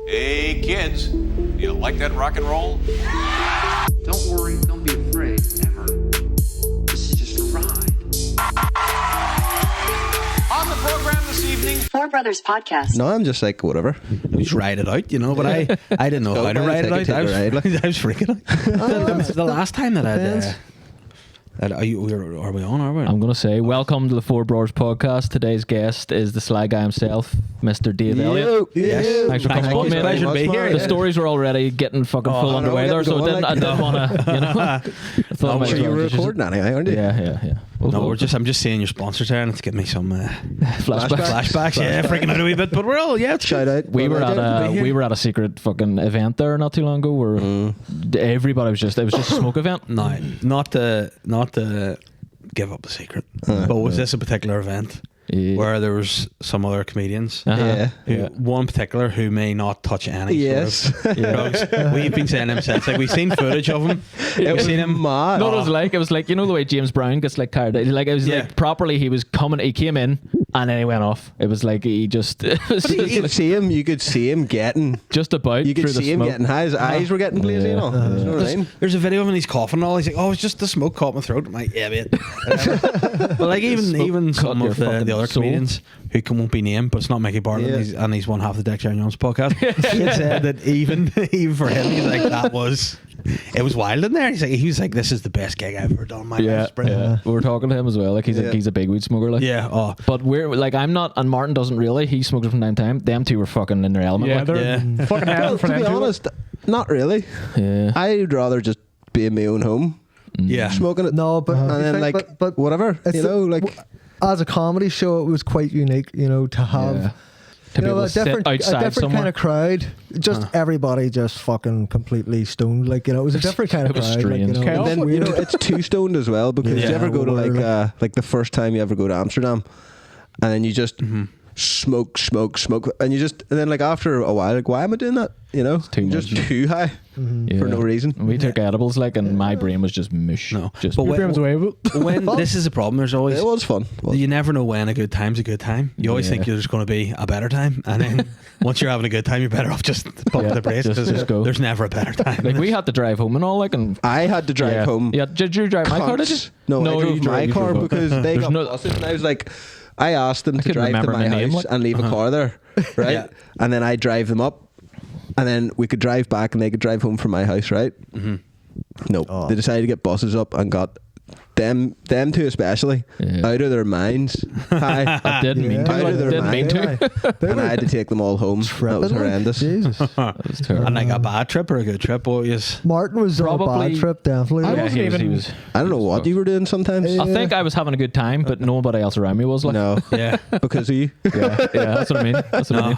Hey kids, you like that rock and roll? Don't worry, don't be afraid, ever. This is just a ride. On the program this evening, Four Brothers Podcast. No, I'm just like, whatever. We just ride it out, you know, but I didn't know how to ride it out. I was freaking out. The last time that are we on? Are we? I'm going to say, welcome to the Four Brors Podcast. Today's guest is the sly guy himself, Mr. Dave Elliott. Yes. Thanks for coming on, mate. Pleasure to be here. The stories were already getting fucking full underway there, so I didn't want to, you know. I thought I'm sure you were recording anyway, aren't you? Yeah. No, I'm just seeing your sponsors there, and it's giving me some flashbacks. Yeah, freaking out a wee bit, but we're all Shout out. We were at a secret fucking event there not too long ago where everybody was just, it was just a smoke event. No, not to give up the secret, but was this a particular event where there was some other comedians? One particular who may not touch any sort of drugs. We've been saying him since. Like, we've seen footage of him. We've seen him mad. No, it was like you know the way James Brown gets like carried out. Like it was like properly he came in and then he went off. It was like he just You could see him getting just about. You could through the see him smoke. getting high. His eyes were getting blazing. You know what I mean? There's a video of him and he's coughing and all. He's like, "Oh, it's just the smoke caught my throat." I'm like, "Yeah, mate." But like even some of the other comedians who won't be named, but it's not Mickey Bartlett, and he's one half the Dexter and Jones podcast. He had said that even for him, he's like, it was wild in there. He was like, "This is the best gig I've ever done in my life." Yeah. We were talking to him as well. Like he's a big weed smoker. Like but we're like, I'm not, and Martin doesn't really. He smokes it from time to time. Them two were fucking in their element. Yeah, like. they're fucking Well, to be honest, not really. Yeah. I'd rather just be in my own home, smoking it. No, but and then like whatever, you know, like as a comedy show, it was quite unique, you know, to have to be able to sit outside a different somewhere. kind of crowd. Just everybody just fucking completely stoned, like, you know, it was a different kind of it was crowd. Like, you know, strange. and then you know it's too stoned as well, because you ever go to like the first time you ever go to Amsterdam, and then you just smoke, and and then like after a while, like, why am I doing that? You know, just too high for no reason. We took edibles, like, and my brain was just mush. No, just but when, when this is the problem, there's always It was fun. You never know when a good time's a good time. You always think there's going to be a better time, and then once you're having a good time, you're better off just pumping the brakes, because just go. There's never a better time. like, we had to drive home and all, like, and I had to drive home. Yeah, did you drive my car? Did you? No, I drove my car drove because they got buses, and I was like, I asked them to drive to my house and leave a car there, right? And then I drive them up, and then we could drive back, and they could drive home from my house, right? No, they decided to get buses up and got them two especially out of their minds. I didn't mean to. Out of their minds. And I had to take them all home. That was horrendous. That was terrible. And like a bad trip or a good trip? Martin was on a bad trip, definitely. He was. I don't know what you were doing sometimes. I think I was having a good time, but nobody else around me was. Like, No, because of you. yeah, that's what I mean.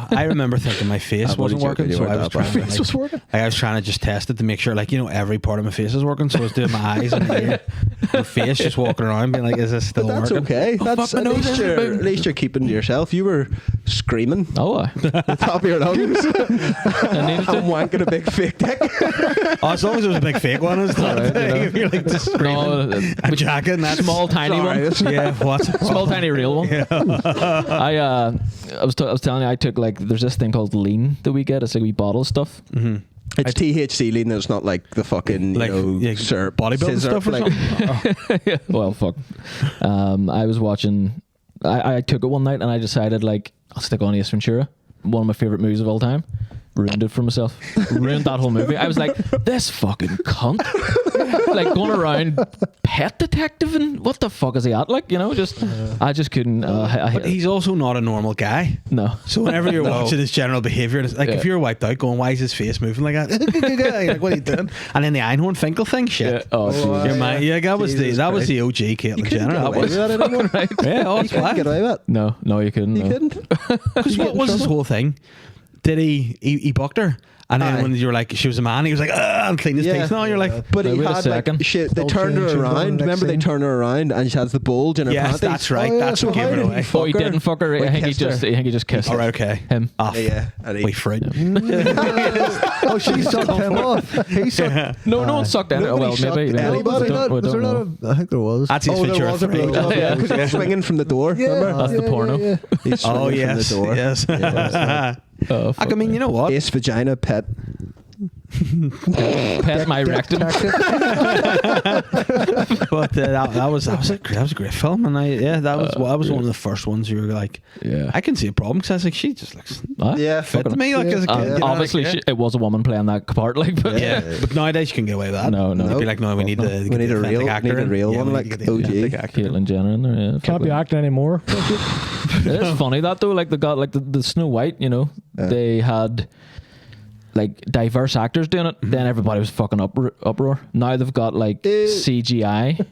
I remember thinking my face wasn't working, so I was trying. Face was working. I was trying to just test it to make sure, like, you know, every part of my face is working. So I was doing my eyes and my face, just walking around, being like, "Is this still That's working?" okay. That's at least you're keeping to yourself. You were screaming Oh, the top of your lungs. I'm wanking a big fake dick. As long as it was a big fake one, it's not a thing. If you're like just screaming, a jacket, and that small tiny one. Yeah, what? Small tiny real one. I was telling you, I took, like, there's this thing called lean that we get. It's like we bottle stuff. It's THC lean. It's not like the fucking syrup, bodybuilding stuff or something. Well, fuck. I was watching. I took it one night and I decided, like, I'll stick on Ace Ventura, one of my favorite movies of all time. Ruined it for myself. Ruined that whole movie. I was like, this fucking cunt. Like, going around pet detective, and what the fuck is he at? Like, you know, I just couldn't. But he's also not a normal guy. No. So whenever you're watching his general behaviour, it's like if you're wiped out, going, "Why is his face moving like that?" Like, what are you doing? And then the Einhorn Finkel thing, shit. Yeah. Oh, that was the OG Caitlyn Jenner. That was right. Yeah, you couldn't get away with it. No, you couldn't. You couldn't. Because what was his whole thing? Did he bucked her? And then when you were like, she was a man, he was like, and clean his teeth now. And you're like, but he wait a had second. like shit. They All turned her changing on the around. next Remember, they scene. turned her around, and she has the bulge in her yes, panties. that's right. That's so what how gave it did away. Oh, he didn't fuck her. Like, I think he kissed just kissed All her. right, okay. Him. Ah, Yeah, and we fruit. Oh, she sucked him off. He sucked. No one sucked at it. Nobody Well, sucked maybe. anybody. We don't- we Was there don't not know. I think there was. That's his Oh, there feature. was a fruit. blowjob Yeah. because he was swinging from the door. Remember? That's the porno. He's swinging Oh from yes, the door. yes. Oh, I mean, you know what? Ace vagina pet. pet my rectum. But that was a great film, and that was one of the first ones you were like, Yeah. I can see a problem because I was like, she just looks Yeah, fit to fucking. me like as a kid. you know, Obviously, like, it was a woman playing that part. Like, but yeah. But nowadays you can get away with that. No. You'd be like, no, we need We need a real one, like OG. Caitlyn Jenner in there. Yeah, Can't be acting anymore. It is funny that though. Like they got like the Snow White. You know, they had like diverse actors doing it. Then everybody was fucking uproar. Now they've got like CGI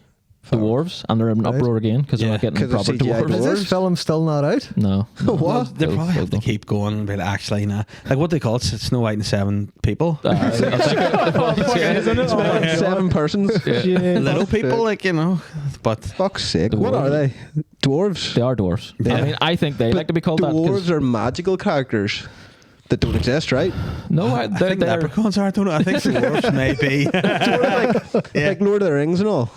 dwarves, and they're in uproar again because they're not getting 'Cause of proper CGI dwarves. Is this film still not out? No. What? They probably have to keep going, but actually, nah. Like what they call it, Snow White and 7 people. I think 7 persons. Little people, like, you know. But Fuck's sake. What are they? Dwarves? they are dwarves. Yeah. I mean, I think they like to be called that. 'Cause- Dwarves are magical characters that don't exist, right? No, I think leprechauns are. I don't know. I think dwarves may be. Like Lord of the Rings and all.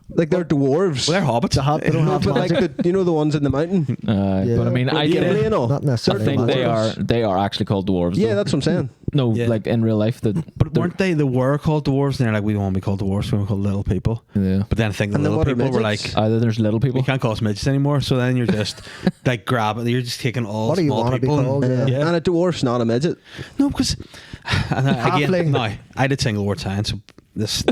Like they're dwarves. Well, they're hobbits. They don't No, have but like magic. you know the ones in the mountain. But I mean, I Gimli think, and all. Not I necessarily. think magic. they are actually called dwarves. Yeah, though. that's what I'm saying. No, Yeah. like in real life, But weren't they were called dwarves? And they're like, we don't want to be called dwarves. We want to be called little people. Yeah. But then I think the And then little what are people were midgets? like, Either there's little people. we can't call us midgets anymore. So then you're just like grabbing. You're just taking all What do you small wanna be people. called? and, Yeah. yeah. And a dwarf's not a midget. No, because and again, Halfling. no, I did single word science. So this,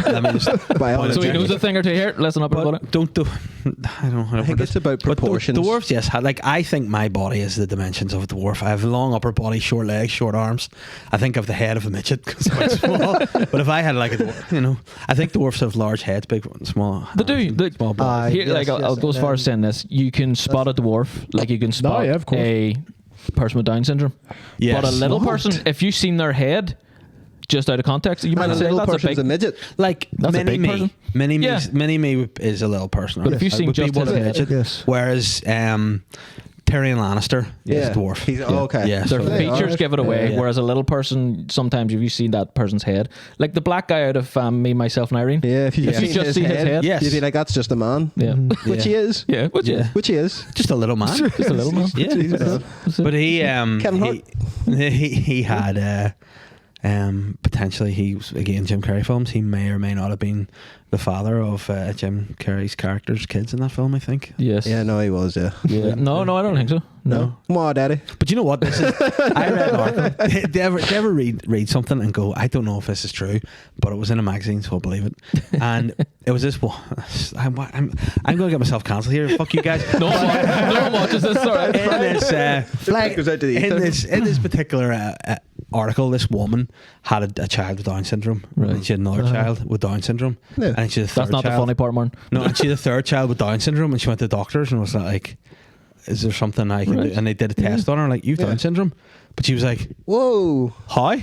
let me just. Biology. So he knows a thing or two here. Listen up about But it. don't do. I don't know. I think it's about But proportions. dwarves, yes. Like I think my body is the dimensions of a dwarf. I have long upper body, short legs, short arms. I think of the head of a midget because I'm quite small. But if I had like a dwarf, you know, I think dwarfs have large heads, big, small. They do. hands, They, small bodies. here, like I'll go as far as saying this: you can spot a dwarf, like you can spot yeah, of course. a person with Down syndrome. Yes. But a little What? person, if you've seen their head, just out of context, you might And a say little that's a person's big. a midget. Like That's a mini big me, person. mini Yeah. me is a little person. But if you've I seen would be just one his of the head- midget. Yes. Whereas Tyrion Lannister is a dwarf. He's, oh, okay. Yeah. Their So they features are. give it away, Yeah. whereas a little person, sometimes if you see that person's head, like the black guy out of Me, Myself, and Irene. Yeah, if you If you seen just see his head, Yes. you'd be like, that's just a man. yeah, Which he is. yeah, would you? Yeah. Which he is. Just a little man. Just a little man. Yeah. But he Kevin Hart. he had potentially he was again Jim Carrey films. He may or may not have been the father of Jim Carrey's characters' kids in that film. I think. Yes. Yeah, no, he was, yeah. Yeah. No, I don't think so. No. Come on, daddy. But you know what? This is. I read an article. Do you ever read something and go, I don't know if this is true, but it was in a magazine, so I'll believe it. And it was this. Well, I'm going to get myself cancelled here. Fuck you guys. No one watches this. Sorry. In this Flag goes out to the ether. in this particular article, this woman had a child with Down syndrome, and she had another child with Down syndrome, Yeah. and she had a third That's not child. the funny part, man. No, and she had a third child with Down syndrome, and she went to the doctors and was like, "Is there something I can do?" And they did a test on her, like, "You've Down syndrome," but she was like, Whoa. "How?"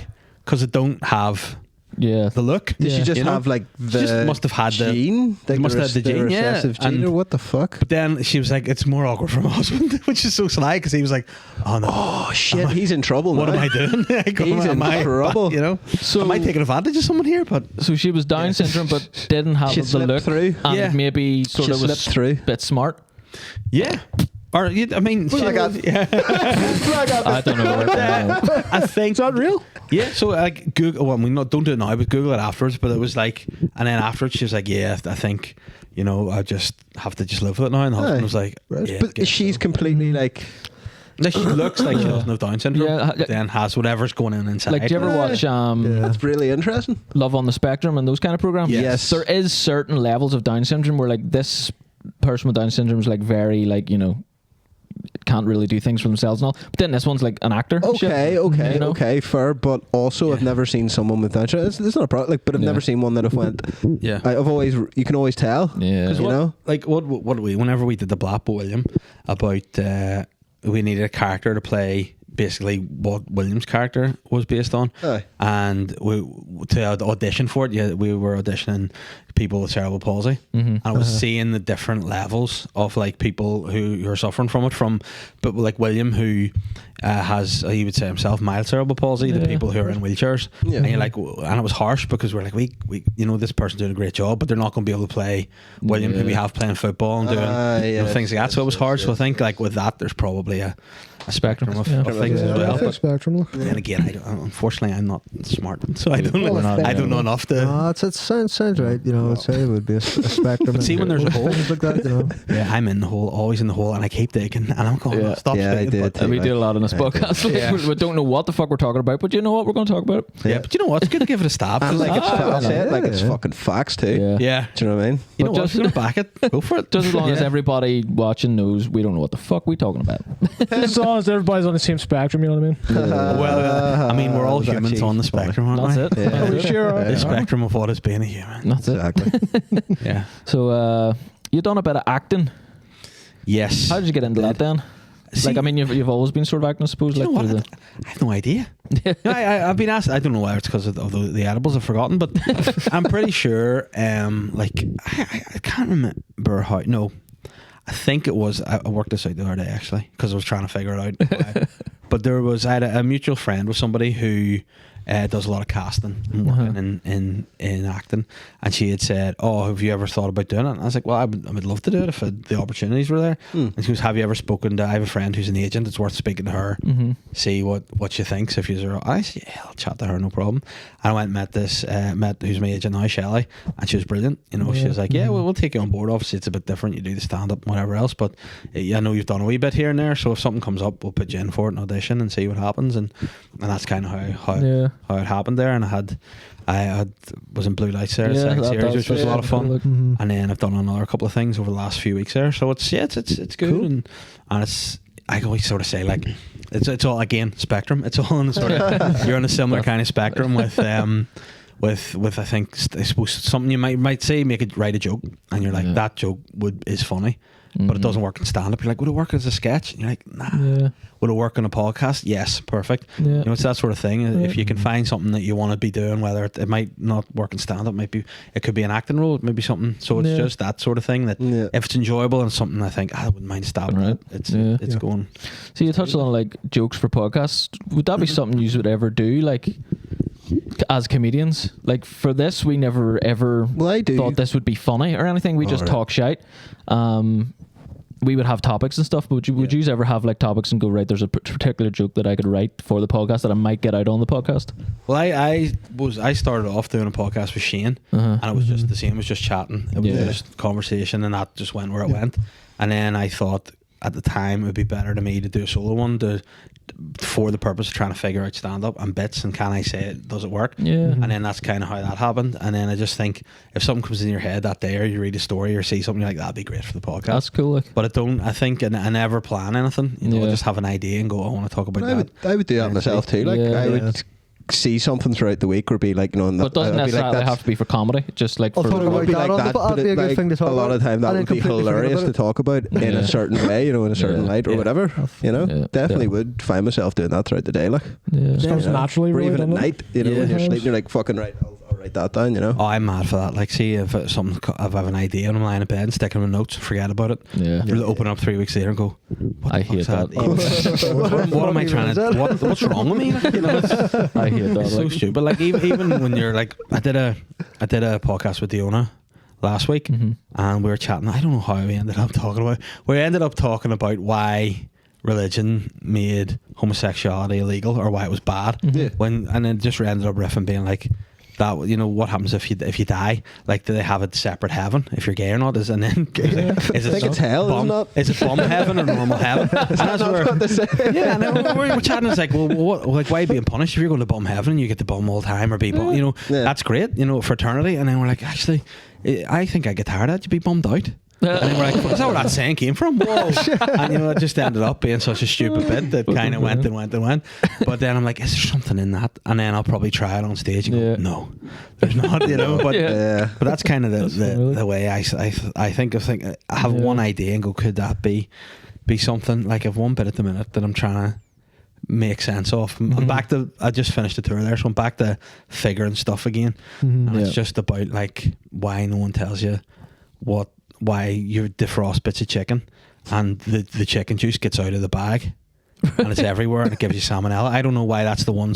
Because it don't have Yeah. the look. Did she just You know? have like She the just must have had the gene? Like must have had the gene, yeah. recessive gene, And- or what the fuck? But then she was like, "It's more awkward for my husband," which is so sly because he was like, "Oh no, Oh shit, he's in trouble what now. am I doing? Like, He's in trouble. You know, So- am I taking advantage of someone here?" But So she was Down syndrome, but didn't have She the slipped look, through. and Yeah. maybe sort She of was slipped through. a bit smart. yeah, or I mean, Flag up. yeah. I don't know. I think Is that real? Yeah, so like Google. Well, I mean, don't do it now, but Google it afterwards. But it was like, and then afterwards, she was like, "Yeah, I think, you know, I just have to just live with it now." And the husband Aye. was like, "Yeah, But guess she's so." completely like. Like, she looks like she doesn't have Down syndrome, Yeah, but then has whatever's going on inside. Like, do you ever watch That's really interesting. Love on the Spectrum and those kind of programs? Yes. There is certain levels of Down syndrome where, like, this person with Down syndrome is, like, very, like, you know, can't really do things for themselves and all. But then this one's, like, an actor. and shit. Okay, You know? okay, fair. But also, I've never seen someone with Down syndrome. It's not a problem. Like, but I've Yeah. never seen one that have went. Yeah. I've always. You can always tell. Yeah. You know. Like what we whenever we did the Black William about we needed a character to play basically what William's character was based on. Aye. And we to audition for it, we were auditioning people with cerebral palsy, and I was seeing the different levels of like people who are suffering from it. But like William, who has, he would say himself, mild cerebral palsy. The people who are in wheelchairs, and you're like, and it was harsh because we're like, we this person's doing a great job, but they're not going to be able to play William, who we have playing football and doing things like that. So it was hard. So I think like with that, there's probably a spectrum of things as well. But Spectrum. then again, unfortunately, I'm not smart, so I don't know enough to. No, it sounds right. You know, I'd say it would be a spectrum. But see, when there's a hole, things like that, you know. yeah, I'm in the hole, always in the hole, and I keep digging, and I'm going, stop. Yeah, I did. And we do a lot on this podcast. We don't know what the fuck we're talking about, but you know what, we're going to talk about it. Yeah, but you know what? It's good to give it a stab. And like Like, it's fucking facts too. yeah. Do you know what I mean? You know But what? just- Just gonna back it. Go for it. Just as long as everybody watching knows we don't know what the fuck we talking about. As long as everybody's on the same spectrum, you know what I mean? Well, I mean, we're all That's humans actually on the spectrum, aren't That's we? it. Are we sure? The spectrum of what is being a human. That's it. Exactly. Yeah. So you done a bit of acting. Yes. How did you get into that then? See- Like, I mean, you've always been sort of acting, I suppose. Do you Like know through what? I have no idea. I've been asked. I don't know whether it's because of the edibles I've forgotten, but I'm pretty sure. Like I can't remember how. No, I think it was. I worked this out the other day actually because I was trying to figure it out. Why. But I had a mutual friend with somebody who does a lot of casting and working in acting, and she had said, "Oh, have you ever thought about doing it?" And I was like, "Well, I would love to do it if the opportunities were there." And she goes, "Have you ever spoken to?" I have a friend who's an agent. It's worth speaking to her, see what she thinks. If you're, I said, "Yeah, I'll chat to her, no problem." And I went and met who's my agent now, Shelley, and she was brilliant. You know, she was like, "Yeah, we'll take you on board. Obviously, it's a bit different. You do the stand up, whatever else, but I know you've done a wee bit here and there. So if something comes up, we'll put you in for it, an audition, and see what happens." And that's kind of how it happened there. And I was in Blue Lights there, the second series, which was a lot of fun. And then I've done another couple of things over the last few weeks there. So it's good, cool. and it's, I always sort of say like it's all again spectrum. It's all in the sort of you're on a similar kind of spectrum with I think I suppose something you might say, write a joke, and you're like that joke is funny. But it doesn't work in stand-up. You're like, would it work as a sketch? And you're like, nah. Yeah. Would it work on a podcast? Yes, perfect. Yeah. You know, it's that sort of thing. If you can find something that you want to be doing, whether it might not work in stand-up, it could be an acting role, it may be something. So it's just that sort of thing that if it's enjoyable and something I think, I wouldn't mind stabbing it. It's going. So you touched on like jokes for podcasts. Would that be something you would ever do, like as comedians? Like for this, we never ever thought this would be funny or anything. We just talk shite. We would have topics and stuff, but would you ever have like topics and go, right, there's a particular joke that I could write for the podcast that I might get out on the podcast? Well, I started off doing a podcast with Sheeran, and it was just the same. It was just chatting. It was just conversation, and that just went where it went. And then I thought at the time it would be better to me to do a solo one for the purpose of trying to figure out stand-up and bits and can I say it, does it work? And then that's kind of how that happened. And then I just think if something comes in your head that day, or you read a story or see something, you're like, that'd be great for the podcast. That's cool. But I never plan anything, I just have an idea and go, I want to talk about that. I would do that myself too. Like I would see something throughout the week or be like, but it doesn't necessarily have to be for comedy, just like for that'd be a good thing to talk about. A lot of time that would be hilarious to talk about in a certain way, in a certain light or whatever. Definitely would find myself doing that throughout the day, like just comes naturally, or really, even at night, when you're sleeping, you're like, fucking right, I'll write that down, Oh, I'm mad for that. Like, see if I have an idea and I'm lying in bed and sticking in notes and forget about it. You'll open up 3 weeks later and go, what I hate that. What am I trying to? What's wrong with me? I hate that. It's so stupid. Like even when you're like, I did a podcast with Diona last week, and we were chatting. I don't know how we ended up talking about. We ended up talking about why religion made homosexuality illegal, or why it was bad. And then just ended up riffing, being like, that, what happens if you die? Like, do they have a separate heaven if you're gay or not? Is it it's hell, bum, isn't it? Is it bum heaven or normal heaven? And that's what they say. Yeah, and we're chatting. It's like, well, what, why are you being punished if you're going to bum heaven and you get to bum all the time or be bum? That's great. Fraternity. And then we're like, actually, I think I get tired of it. You'd be bummed out. And then we're like, is that where that saying came from? Whoa. And it just ended up being such a stupid bit that kind of went and went and went. But then I'm like, is there something in that? And then I'll probably try it on stage and go, no, there's not, but that's kind of the way I think of things. I have one idea and go, could that be something? Like, I've one bit at the minute that I'm trying to make sense of. I'm back to, I just finished the tour there, so I'm back to figuring stuff again. Mm-hmm. And it's just about like why no one tells you why you defrost bits of chicken and the chicken juice gets out of the bag and it's everywhere and it gives you salmonella. I don't know why that's the one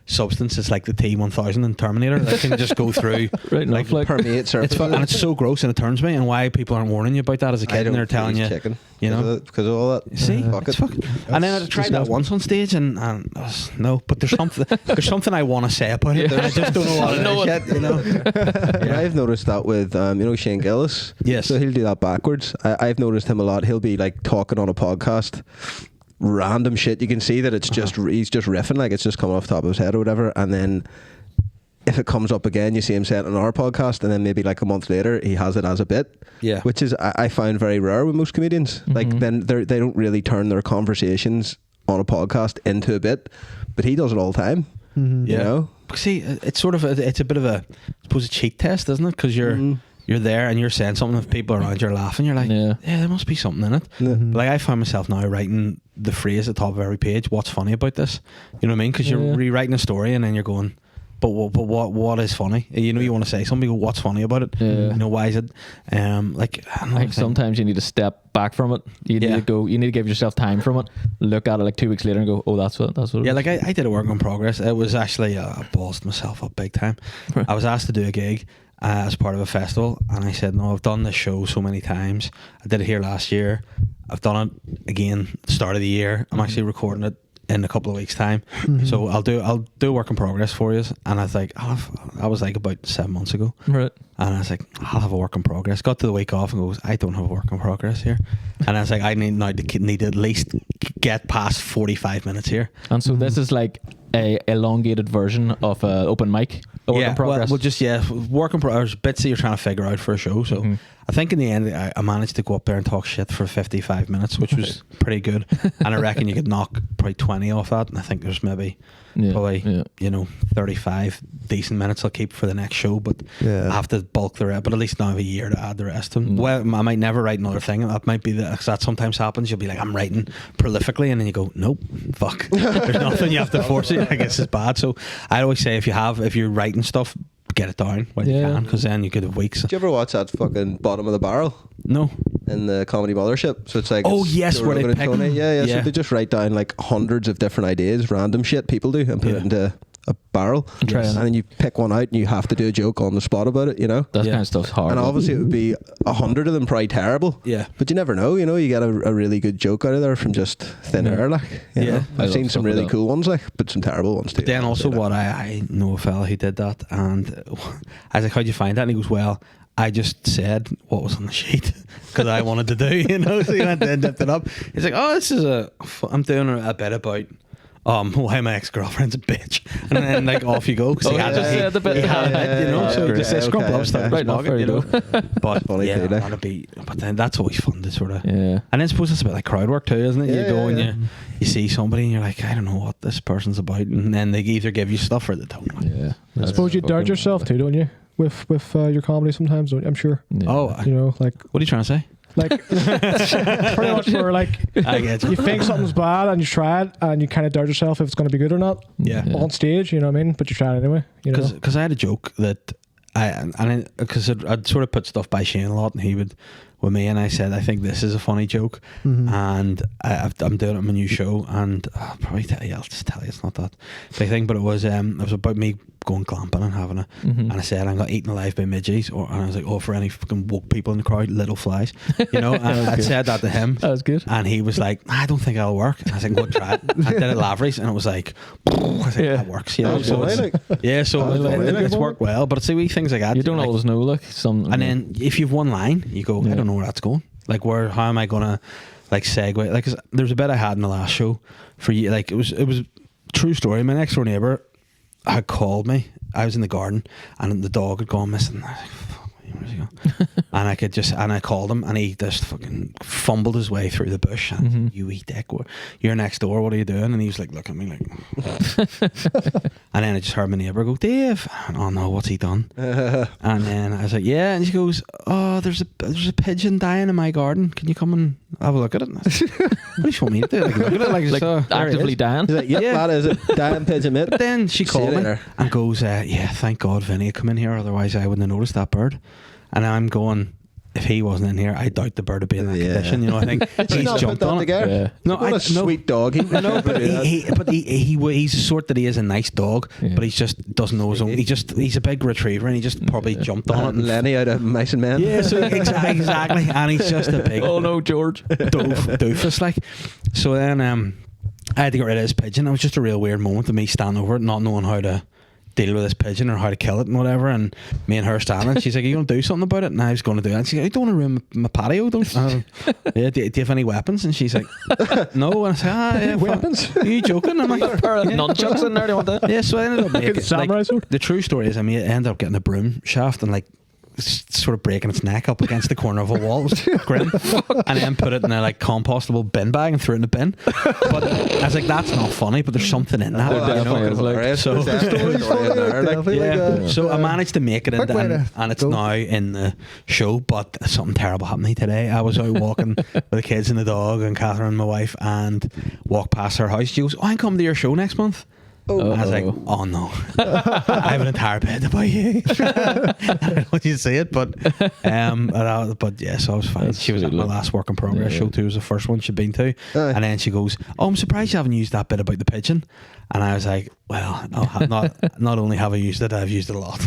substance. It's like the T-1000 in Terminator that can just go through Right, like permeate surface. and it's so gross and it turns me, and why people aren't warning you about that as a kid and they're telling you chicken, you know, because of all that. see, Fuck it's it. fucking. And then I tried that once on stage, and no, but there's something I want to say about it. I just don't know what it is yet. You know, Yeah, I've noticed that with Shane Gillis. Yes. So he'll do that backwards. I've noticed him a lot. He'll be like talking on a podcast, random shit. You can see that it's just he's just riffing, like it's just coming off the top of his head or whatever. And then if it comes up again, you see him say it on our podcast, and then maybe like a month later he has it as a bit. Yeah, which is I find very rare with most comedians. Like then they don't really turn their conversations on a podcast into a bit, but he does it all the time. You know. See, it's sort of it's a bit of a, I suppose, a cheat test, isn't it? Because you're there and you're saying something, if people around you are laughing, you're like, yeah, there must be something in it. But like I find myself now writing the phrase at the top of every page, what's funny about this? You know what I mean? Because you're rewriting a story and then you're going, but what is funny? You know, you want to say something, go, what's funny about it? You know, why is it? Like sometimes you need to step back from it. You need to go. You need to give yourself time from it. Look at it like 2 weeks later and go, oh, that's what. Yeah, like I did a work in progress. It was actually I ballsed myself up big time. Right. I was asked to do a gig as part of a festival, and I said, no, I've done this show so many times. I did it here last year. I've done it again start of the year. I'm actually recording it in a couple of weeks' time. So I'll do work in progress for you. And I was like, I was like about 7 months ago. Right. And I was like, I'll have a work in progress. Got to the week off and goes, I don't have a work in progress here. And I was like, I need to at least get past 45 minutes here. And so this is like a elongated version of open mic. Work in progress. Well, just work in progress, bits that you're trying to figure out for a show. So I think in the end I managed to go up there and talk shit for 55 minutes, which was pretty good. And I reckon you could knock probably 20 off that. And I think there's maybe probably 35 decent minutes I'll keep for the next show, but I have to bulk the rest. But at least now I have a year to add the rest of them. Well, I might never write another thing. That might be because that sometimes happens. You'll be like, I'm writing prolifically, and then you go, nope, fuck. There's nothing. You have to force it. I guess it's bad. So I always say if you're writing stuff, get it down when you can, because then you could have weeks. Did you ever watch that fucking Bottom of the Barrel? No. In the Comedy Mothership. So it's like, yes, where they pick. Yeah. So they just write down like hundreds of different ideas, random shit people do, and put it into a barrel, and then you pick one out and you have to do a joke on the spot about it, you know. That kind of stuff's hard. And obviously it would be 100 of them probably terrible, but you never know, you know. You get a really good joke out of there from just thin air, like, you know. I've seen some really cool ones, like, but some terrible ones too. But then also what I know a fella who did that, and I was like, how'd you find that? And he goes, well, I just said what was on the sheet because I wanted to do, you know. So he went and dipped it up. He's like, oh, I'm doing a bit about why my ex-girlfriend's a bitch, and then like off you go, because he had it, you know. So he just says scrumple up stuff right off, you know. But funny but then that's always fun to sort of and then I suppose it's a bit like crowd work too, isn't it? You go and you see somebody and you're like, I don't know what this person's about, and then they either give you stuff or they don't. I suppose you doubt yourself too, don't you? With your comedy sometimes, don't you? I'm sure. You know, like, what are you trying to say? Like, pretty much where like you think something's bad and you try it and you kind of doubt yourself if it's going to be good or not. On stage, you know what I mean? But you try it anyway. Because I had a joke that because I'd sort of put stuff by Shane a lot, and he would with me, and I said, I think this is a funny joke, and I'm doing it on my new show, and I'll probably tell you, it's not that big thing, but it was about me going glamping and having and I said I got eaten alive by midges, and I was like, for any fucking woke people in the crowd, little flies, you know. And I said that to him. That was good. And he was like, I don't think that'll work. And I was like, go try it. I did it Lavery's, and it was like, I was like, that works, you know. So it's worked well, but it's the wee things like that. You don't always know, like some. And then if you've one line, you go, I don't know where that's going. Like, how am I gonna like segue? Like, 'cause there's a bit I had in the last show for you. Like, it was true story. My next door neighbour had called me. I was in the garden and the dog had gone missing. I was like, fuck, where's he gone? and I called him, and he just fucking fumbled his way through the bush. And you wee dick, you're next door, what are you doing? And he was like, look at me like And then I just heard my neighbour go, Dave. Oh no, what's he done? And then I was like, yeah. And she goes, oh, there's a pigeon dying in my garden. Can you come and have a look at it? And I said, what do you want me to do? Like, look at it, like actively dying. He's like, yep, that is it. Dying pigeon, mate. But then she called me later. and goes, yeah, thank God Vinny had come in here, otherwise I wouldn't have noticed that bird. And I'm going, if he wasn't in here, I doubt the bird would be in that condition. You know, I think he's jumped on it. Yeah. No, what a sweet dog. But he's the sort that he is a nice dog, but he just doesn't know his own. He's a big retriever, and he just probably jumped on it. And Lenny out of Mice and Men. Yeah, so exactly, and he's just a big Oh no, George. doofus like. So then I had to get rid of this pigeon. It was just a real weird moment of me standing over it, not knowing how to deal with this pigeon or how to kill it and whatever, and me and her standing. She's like, are you going to do something about it? And I was going to do it. And she's like, I don't want to ruin my patio, don't yeah, do you have any weapons? And she's like, no. And I said, yeah, weapons? Are you joking? I'm like, Nunchucks in there, do you want that? yeah, so I ended up making samurai sword? the true story is I ended up getting a broom shaft and like sort of breaking its neck up against the corner of a wall. It was grim. And then put it in a like compostable bin bag and threw it in the bin. But I was like, that's not funny, but there's something in that. So I managed to make it into, and it's now in the show, but something terrible happened to me today. I was out walking with the kids and the dog and Catherine, my wife, and walked past her house. She goes, oh, I'm coming to your show next month. I was like, oh no, I have an entire bed to buy you. I don't know if you see it, but yeah, so I was fine. She was at my last work in progress show too. Was the first one she'd been to, and then she goes, oh, I'm surprised you haven't used that bit about the pigeon. And I was like, well, not only have I used it, I've used it a lot.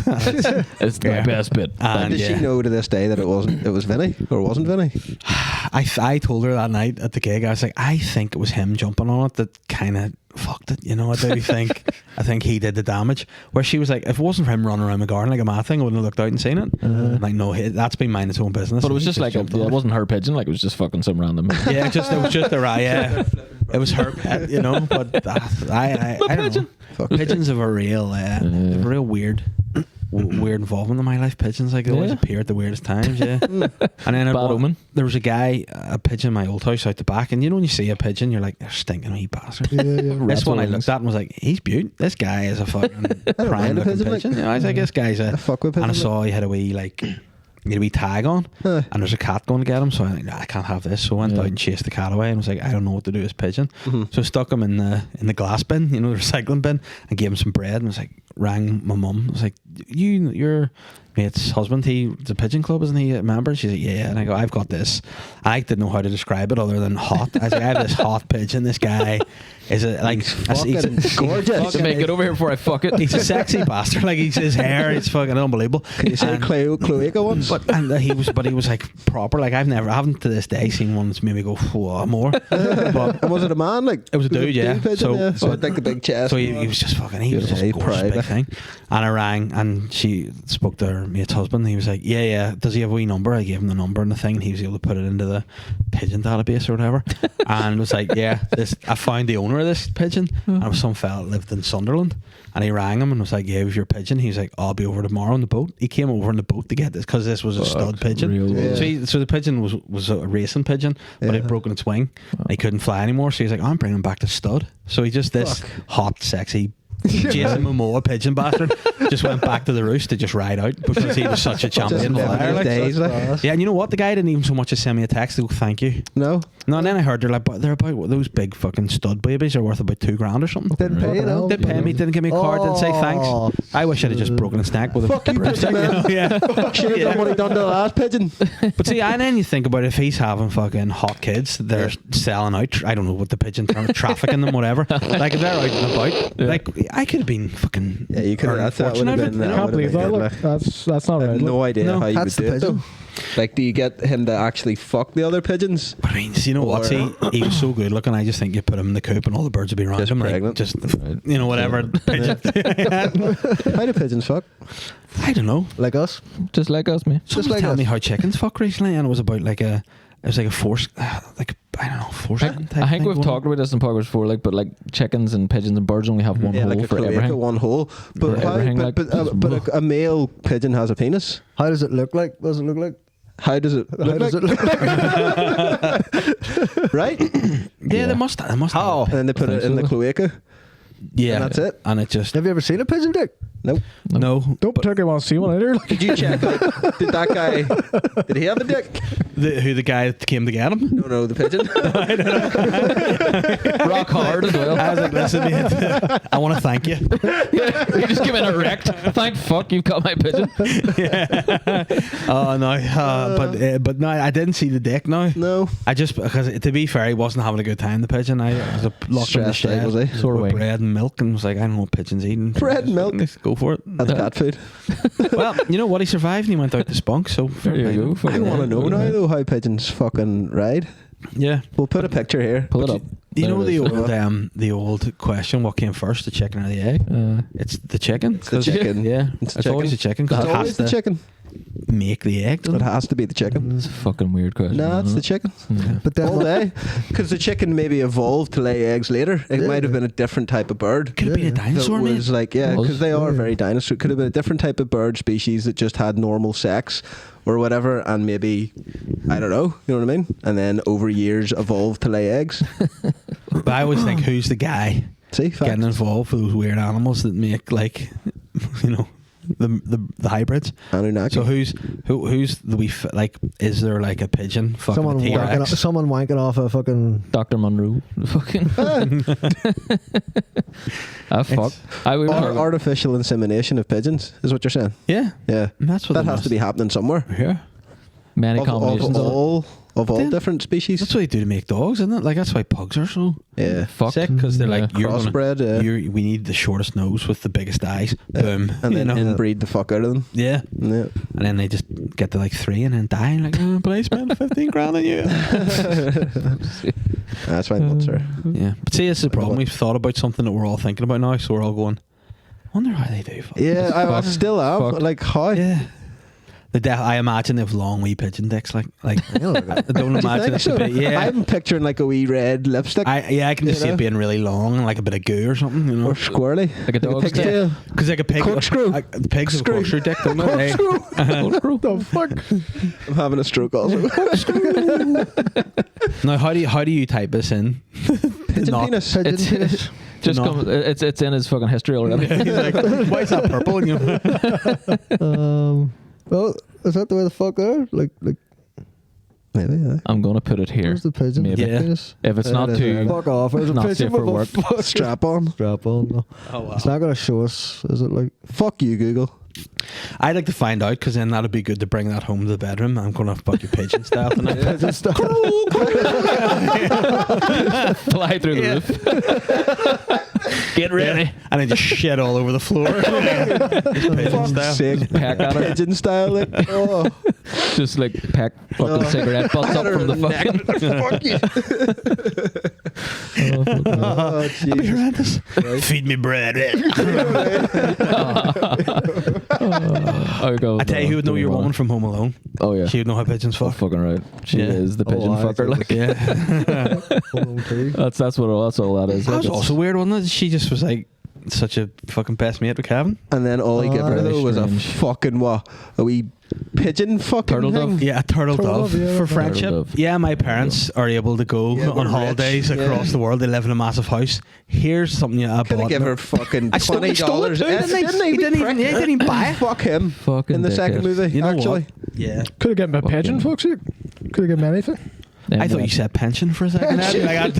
It's the best bit. And did she know to this day that it was Vinny or wasn't Vinny? I told her that night at the gig, I was like, I think it was him jumping on it that kind of fucked it. You know, I think he did the damage. Where she was like, if it wasn't for him running around the garden like a mad thing, I wouldn't have looked out and seen it. Like, no, that's been minding its own business. But it was just like it wasn't her pigeon. Like, it was just fucking some random. Yeah, it was just a riot. Yeah. It was her pet, you know. But I don't know. Pigeons have a real weird involvement in my life. Pigeons, like, they always appear at the weirdest times. Yeah. And then there was a guy, a pigeon in my old house out the back, and you know when you see a pigeon, you're like, they're stinking wee bastard. This one I looked at and was like, he's beaut. This guy is a fucking prime looking pigeon. Yeah, I was like, this guy's a fuck with pigeon. And I saw he had a wee like. He had a wee tag on, and there's a cat going to get him. So I think, I can't have this. So I went out and chased the cat away, and was like, I don't know what to do with this pigeon. So I stuck him in the glass bin, you know, the recycling bin, and gave him some bread. And was like, rang my mum. I was like, your mate's husband, he's a pigeon club, isn't he a member? She's like, yeah. And I go, I've got this. I didn't know how to describe it other than hot. I was like, I have this hot pigeon. This guy is he's gorgeous. Make it over here before I fuck it. He's a sexy bastard. Like, his hair, it's fucking unbelievable. Can you say cloaca once? But he was like proper. Like, I haven't to this day seen one that's made me go, whoa, more. But was it a man? Like, it was a dude, yeah. Pigeon, so like the big chest. So he was just fucking. He was just a gorgeous big thing. And I rang, and she spoke to her mate's husband. He was like, yeah. Does he have a wee number? I gave him the number and the thing, and he was able to put it into the pigeon database or whatever. And was like, yeah, I found the owner of this pigeon, and it was some fella that lived in Sunderland. And he rang him and was like, yeah, with your pigeon. He was like, I'll be over tomorrow on the boat. He came over on the boat to get this because this was a stud pigeon. So the pigeon was a racing pigeon, but it had broken its wing. And he couldn't fly anymore. So he's like, I'm bringing him back to stud. So he just this hot, sexy Jason Momoa pigeon bastard just went back to the roost to just ride out because he was such a champion flyer. Yeah, and you know what? The guy didn't even so much as send me a text to go, thank you. No, and then I heard they're about those big fucking stud babies are worth about $2,000 or something. Didn't pay, no. Didn't pay me, didn't give me a card, didn't say thanks. I wish I'd have just broken its neck with a broomstick. Yeah. Should have done what he done to the last pigeon. But see, and then you think about it, if he's having fucking hot kids, they're selling out, I don't know what the pigeon term, trafficking them, whatever. Like, if they're out and about, like, I could have been fucking. Yeah, you could have. That would have been. I can't believe that. Look, that's not right. I have no idea how you would do it though. Like, do you get him to actually fuck the other pigeons? I mean, you know what? He was so good looking. I just think you put him in the coop and all the birds would be around just him. Pregnant. Like, just, you know, whatever. Pigeon. How do pigeons fuck? I don't know. Like us? Just like us, man. Someone was telling me how chickens fuck recently, and it was about like a force, like, I don't know, force. I think we've talked about this in podcasts before, like, but like chickens and pigeons and birds only have one hole like for everything. One hole, but a male pigeon has a penis. How does it look like? What does it look like? How does it look like? Right? Yeah, they must. How? And then they put it in the cloaca. Yeah, And that's it. And it just Have you ever seen a pigeon dick? Nope. no. Don't particularly want to see one either. Like, Did you check? Like, did that guy? Did he have a dick? Who the guy that came to get him? No, the pigeon. Rock hard as well. I was like, listen, mate, I want to thank you. You just came in erect. Thank fuck you've got my pigeon. Oh no, but no, I didn't see the dick. No. I just because to be fair, he wasn't having a good time. The pigeon, I was locked in the Stressed out, shed was he? Sort of with way. bread and milk, and was like, I don't know what pigeons eating. Bread and milk? Let's go for it. That's cat food. Well, you know what? He survived and he went out to spunk. So There you go. I want to know now though how pigeons fucking ride. Yeah. We'll put a picture here. Pull it up. You There know it is. the old question: what came first, the chicken or the egg? It's the chicken. It's the chicken. Yeah, It's it's the always the chicken. It's 'Cause it always has the to chicken. make the egg. doesn't It it? has to be the chicken. It's a fucking weird question. No, it's isn't the it? chicken. Yeah. But then All day. Because the chicken maybe evolved to lay eggs later. It Yeah. might have been a different type of bird. Could it be a That dinosaur, man? was like, yeah, Was. because they are very dinosaur. Could have been a different type of bird species that just had normal sex or whatever, and maybe, I don't know, you know what I mean? And then over years evolved to lay eggs. But I always think, who's the guy See, getting facts. involved with those weird animals that make like, you know, the hybrids? Anunnaki. So who's the wee like? Is there like a pigeon fucking someone a T-Rex? wanking off a fucking. Dr. Monroe. Fucking. Fuck. I would Artificial insemination of pigeons is what you're saying. Yeah, Yeah. and that's what That they has must- to be happening somewhere. Yeah, many Of combinations of it. all Then- different species. that's what they do to make dogs, isn't it? Like that's why pugs are so Yeah. Fuck. sick because they're like you're gonna, Crossbred, yeah. we need the shortest nose with the biggest eyes. Boom, And you then know? inbreed the fuck out of them. Yeah, Yeah. and then they just get to like 3 and then die and like, oh, but I spent 15 grand on you. That's why nuts are. Yeah, but see, it's the problem. We've thought about something that we're all thinking about now, so we're all going, wonder how they do. Fuck. Yeah, I Fuck. still am. Fuck. Like, how? Yeah. I imagine they've long wee pigeon dicks. Like I don't Do you imagine think it's a so? bit. Yeah, I'm picturing like a wee red lipstick I can just You see know? it being really long and like a bit of goo or something. You know, or squirrely. Like a dog's pig's tail. tail. because like a pig, Corkscrew. the pigs have a corkscrew dick, don't they? What the fuck? I'm having a stroke also. Now, how do you type this in? Pigeon Not- penis. Pigeon It's penis. just No. it's in his fucking history already. He's like, why is that purple? And you Well, is that the way the fuck they are? Like, Maybe, yeah. I'm gonna put it here. where's the pigeon? Maybe. Yeah. Penis? If it's not It is, too Fuck off. There's a not pigeon safe for with work. a fuck Strap on. strap on. No. oh wow. It's not going to show us, is it? Like, Fuck you, Google. I'd like to find out because then that'd be good to bring that home to the bedroom. I'm gonna fuck your pigeon style tonight. pigeon stuff. fly through the roof. Get ready. And then just shit all over the floor. Just pigeon Fuck's style. sake. Pack at her. Pigeon style. Like, oh. Just like pack fucking cigarette butts up from the fucking. Fuck you. Oh, fuck. Oh, That'd be Jesus. horrendous. Feed me bread. I I tell you who would know your woman from Home Alone. Oh yeah. She would know how pigeons Oh, fuck. fucking right. She Yeah. is the pigeon I fucker. do. Like Yeah. that's all that is. That Like, was it's- also weird, wasn't it? She just was like such a fucking best mate with Kevin. And then all he gave her very though was a strange. fucking what? A wee pigeon fucking Turtle thing? dove? Yeah, a turtle dove dove, yeah, for turtle friendship. dove. Yeah, my parents are able to go Yeah, on we're holidays rich, across yeah. the world. They live in a massive house. Here's something I Could have bought. give her fucking I stole- $20. stole it too, didn't he? He didn't even- yeah, he didn't even buy it. Fuck him. Fucking In the second dickhead. movie, You know actually. what? Yeah. Could have given him a pigeon, Fucking- fuck's sake. Could have given him anything. I thought you said pension for a second.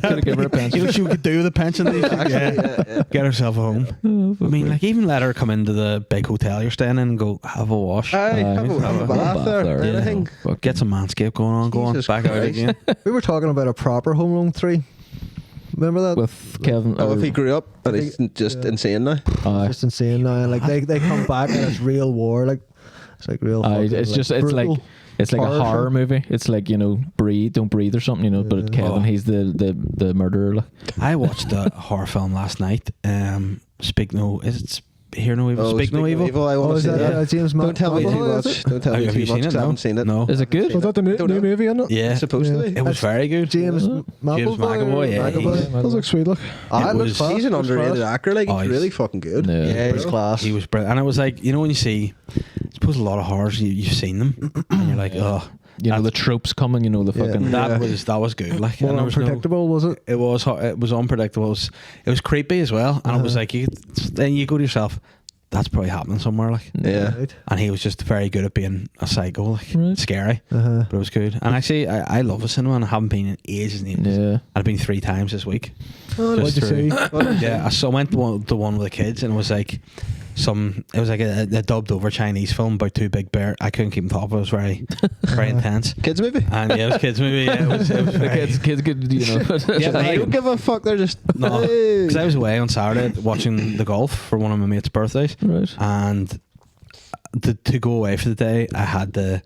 Could've given her a pension. You know what she could do with a pension? Actually, yeah. Get herself a home. I mean, like, even let her come into the big hotel you're staying in and go, have a wash. Aye, have Have a a bath bath there. there. Yeah. Anything. Fuck. Get some manscape going on, go on, Jesus back out Christ. again. We were talking about a proper Home Alone 3. Remember that? With Kevin. Oh, if or- he grew up and he's just insane now. Just insane now. And like they come back and it's real war. Like, it's like real. fucking, it's just it's brutal. like it's like a horror horror film. movie. It's like, you know, don't breathe or something, you know. But Kevin, he's the murderer. Like. I watched a horror film last night. Speak No Evil. Speak No Evil. I Oh, want is to see that that. James Don't tell me too McAvoy, is much. it? Don't tell me Have you too seen much it? 'cause I haven't seen it. No. Is it good? Was that the Don't new know. movie, isn't it? Yeah. It's supposed to be. It was very good. James McAvoy, yeah. That looks like sweet, look. Ah, It it looks was- class, He's an looks underrated class. actor. Like, Oh, he's he's- really fucking good. No. Yeah, It's class. He was brilliant. And it was like, you know, when you see, I suppose a lot of horrors, you've seen them, and you're like, oh, you know the tropes coming. You know the fucking that was good. Like, Well, and there was unpredictable, was it? It was unpredictable. It was creepy as well, and it was like then you go to yourself, that's probably happening somewhere. Like, Right. and he was just very good at being a psycho, like scary, but it was good. And actually, I love the cinema, and I haven't been in ages and ages. Yeah. I've been 3 times this week. What'd you see? Yeah, I went to the one with the kids, and it was like a dubbed over Chinese film about 2 big bears. I couldn't keep them top. It was very intense. Kids movie? And yeah, it was kids movie. Yeah, it was very, kids could, you know. yeah, They don't give a fuck. They're just no, because I was away on Saturday watching the golf for one of my mates' birthdays, Right. and to go away for the day, I had to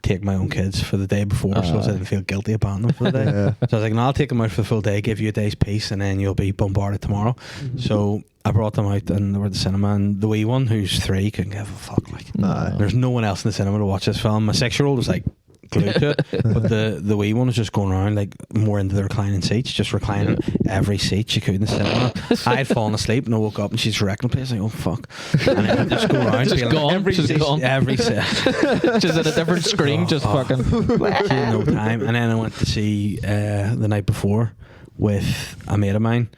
take my own kids for the day before, so I didn't feel guilty about them for the day. So I was like, no, I'll take them out for the full day, give you a day's peace, and then you'll be bombarded tomorrow. So I brought them out, and they were at the cinema, and the wee one, who's 3, couldn't give a fuck. Like, there's no one else in the cinema to watch this film. My 6-year-old was like glued to it, but the wee one was just going around like more into the reclining seats, just reclining every seat she could in the cinema. I had fallen asleep and I woke up and she's wrecking the place. Like, oh fuck! And then I just go around, Just gone, every just seat, gone. every seat. Just at a different screen, just fucking. No time. And then I went to see the night before with a mate of mine.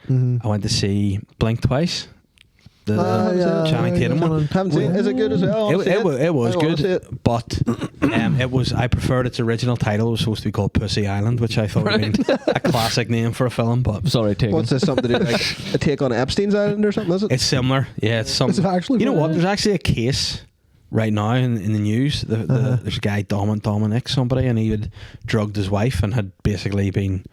I went to see Blink twice. The Channing Tatum one. Haven't seen it. Is it good as well? It was I wanna see good, it. but it was. I preferred its original title. It was supposed to be called Pussy Island, which I thought would have been a classic name for a film. But Sorry, taken. What's this, something to do like a take on Epstein's Island or something? Is it? it's similar. Yeah, it's some. Is it actually You know very what? good? There's actually a case right now in the news. There's a guy, Dominic somebody, and he had drugged his wife and had basically been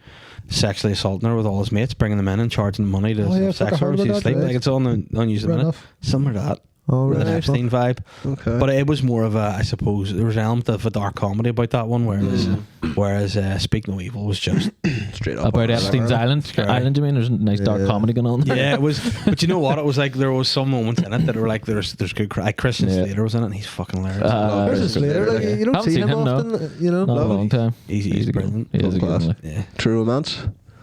sexually assaulting her with all his mates, bringing them in and charging them money to Oh, yeah, have sex I heard with her. about She's that, asleep. right. Like, it's on news at the Fair minute. enough. Similar to that. Oh, With an right. Epstein vibe. Okay. But it was more of a, I suppose, there was an element of a dark comedy about that one, whereas Speak No Evil was just Straight up. About Epstein's Island. Scary. Island, you mean? There's a nice dark comedy going on. yeah, it was. But you know what? It was like there was some moments in it that were like there's good. Like Christian Slater was in it, and he's fucking hilarious. There's a Slater, like, you don't Haven't see seen him him, no. often, you know. Not a long time. He's a good brilliant. one. He is a good Class. one. Yeah. True Romance.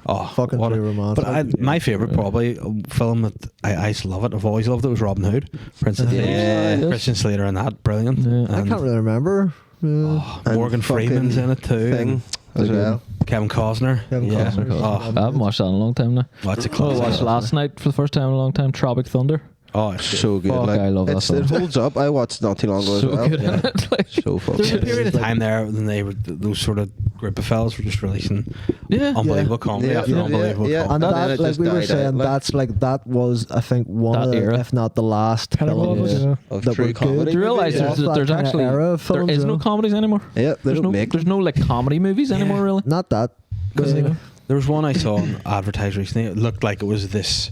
Oh, Fucking what a- True Romance. But my favourite probably film that I used to love it. I've always loved it. Was Robin Hood, Prince of Thieves. Yeah. Christian Slater and that brilliant. Yeah. I And, can't really remember. oh, Morgan And Freeman's fucking in it too. Thing as well. Kevin Costner. Kevin yeah. Costner. Oh, I haven't watched that in a long time now. what's a I classic? watched last night for the first time in a long time. Tropic Thunder. Oh, it's good. So good. Fuck, like, I love that it film. holds up. I watched not too long ago So as well. good. Yeah. Like, So fucking There's a good. period of time there when they were those sort of group of fellas were just releasing unbelievable comedy Yeah, after yeah, unbelievable yeah. comedy. And then that, it like just we were died saying, out, like- that's like that was, I think, one That of the, era. if not the last Kind of film love it, yeah. Of that true were comedy. good. do you realise Yeah. there's That there's kind of actually era of there films, is you no know? comedies anymore? Yeah, they There's don't no make there's no like comedy movies anymore really. Not that. Because Yeah. there was one I saw advertised recently. It looked like it was this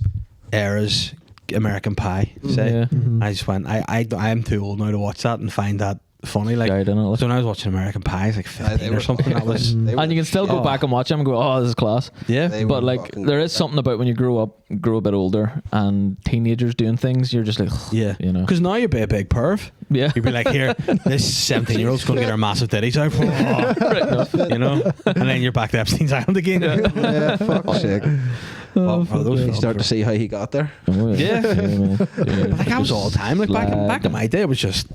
era's American Pie. Say, Yeah. I just went. I am too old now to watch that and find that funny. Like, Guide in it, like. so when I was watching American Pie, I was like 15 or something. That was And you can still go back and watch them and go, oh, this is class. yeah. They But were like, fucking there is great. something about when you grow a bit older, and teenagers doing things, you're just like, Yeah, you know. because now you'd be a big perv. Yeah. You'd be like, here, this 17-year-old's going to get her massive titties out, you know, and then you're back to Epstein's Island again. Yeah, fuck's sake. Oh, those You films start were- to see how he got there. Oh, Yeah. man. Yeah. But like that was all the time. Like back in my day, it was just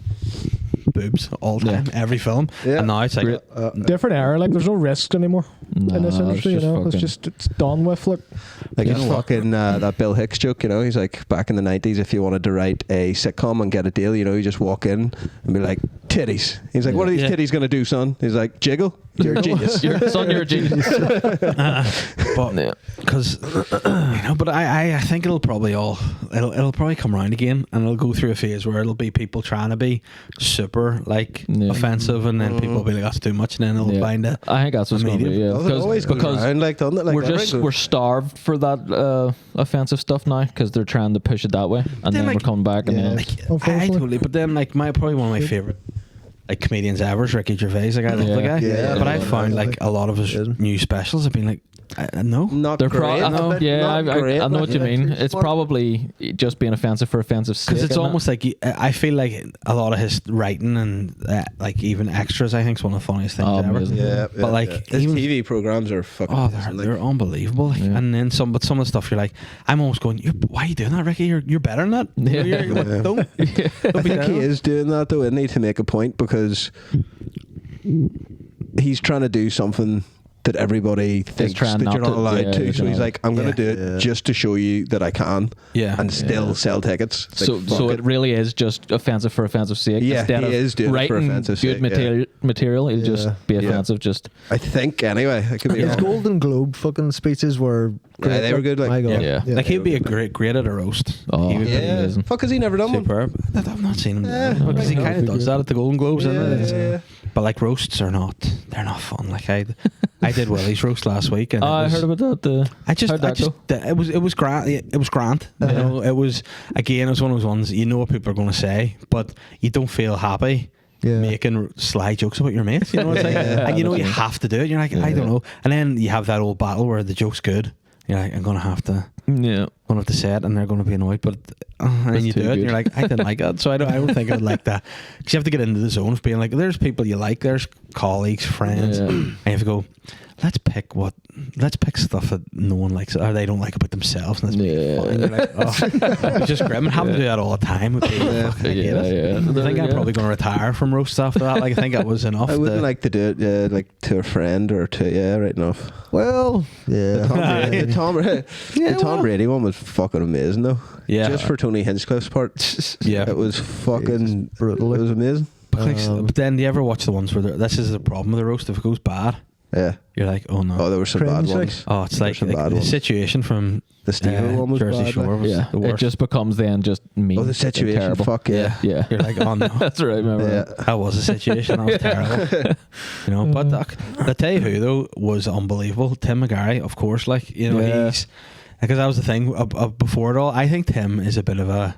boobs all the time, every film. Yeah. And now it's like, Great. Different era. Like there's no risks anymore in this Nah, industry. You it's know, just it's done with. Like Like You it's know what? fucking that Bill Hicks joke, you know. He's like, back in the 90s, if you wanted to write a sitcom and get a deal, you know, you just walk in and be like, titties. He's like, what are these Yeah. titties going to do, son? He's like, jiggle. You're a genius. Son, you're a genius. but Yeah. because you know, but I think it'll probably come around again, and it'll go through a phase where it'll be people trying to be super like Yeah. offensive, and then people will be like, that's too much, and then they'll Yeah. find it. I think that's what's going to be. Yeah, Doesn't always go around like, doesn't it? Like we're starved for that offensive stuff now because they're trying to push it that way, and then like- we're coming back and Yeah. then Like, I Unfortunately. totally, but then like probably one of my favorite like comedians ever is Ricky Gervais. Like I love the guy, Yeah, but I I love found him. like a lot of his new specials have been like, no. Not they're great. probably yeah. Not great, I know like, what you mean. It's smart. probably just being offensive for offensive sake. Because it's isn't it? almost like I feel like a lot of his writing and like even extras, I think is one of the funniest things ever. amazing. Yeah, But like his even TV programs are fucking. oh, amazing, like, they're unbelievable. Like, Yeah. and then some of the stuff you're like, I'm almost going, why are you doing that, Ricky? You're better than that. Yeah. You're, don't I be think he down. is doing that though, isn't he, to make a point, because he's trying to do something that everybody thinks trying that not you're not to- allowed yeah, to. you're So he's not- like, I'm going to do it just to show you that I can. Yeah. And still sell tickets. It's So, like, so fuck it really is just offensive for offensive sake. Yeah, Instead he of is doing it for writing offensive good sake, material, it'll just be Yeah. offensive. Just I think anyway. I could be His wrong. Golden Globe fucking speeches were great. Yeah, they were good, like- my God. Yeah. Like he'd be a great at a roast. Oh, He would be Yeah. amazing. Fuck, has he never done one? superb. I've not seen him do Yeah, it, because he right. kind of does that at the Golden Globes, isn't it? Yeah. But like roasts are not, they're not fun. Like I did Willie's roast last week, and I heard about that. how'd that go? It was grand. It was grand. You know, it was again. It was one of those ones. You know what people are going to say, but you don't feel happy Yeah. making sly jokes about your mates. You know what I'm saying? Yeah. And you know you have to do it. You're like, I don't know. And then you have that old battle where the joke's good. You're like, I'm gonna have to say it, and they're going to be annoyed. But and then It's you do too it, and good. you're like, I didn't like it. So I don't think I would like that, because you have to get into the zone of being like, there's people you like, there's colleagues, friends, Yeah. and you have to go. Let's pick stuff that no one likes or they don't like about themselves, and let's make it fun. And you're like, oh, it's just grim. And having to do that all the time would be fucking I hate it. I think I'm probably going to retire from roasts after that. Like I think that was enough. I wouldn't like to do it like to a friend or to right enough. Well, yeah. The Tom Brady one was fucking amazing though. Yeah. Just for Tony Hinchcliffe's part. Yeah. It was fucking brutal. It was amazing. But then do you ever watch the ones where this is the problem with the roast? If it goes bad, Yeah. you're like, oh no. Oh, there were some bad Cringe, like- ones. Oh, it's There were like, some bad the ones. situation from The Steve one was Jersey bad, Shore like. was Yeah, the it worst. just becomes then just mean. Oh, the and situation. terrible. Fuck yeah. Yeah, You're like, oh no. that's right. Remember Yeah. that? That was a situation. That was terrible. You know, but I tell you who though was unbelievable. Tim McGarry, of course. Like, you know, Yeah. he's because that was the thing before it all. I think Tim is a bit of a.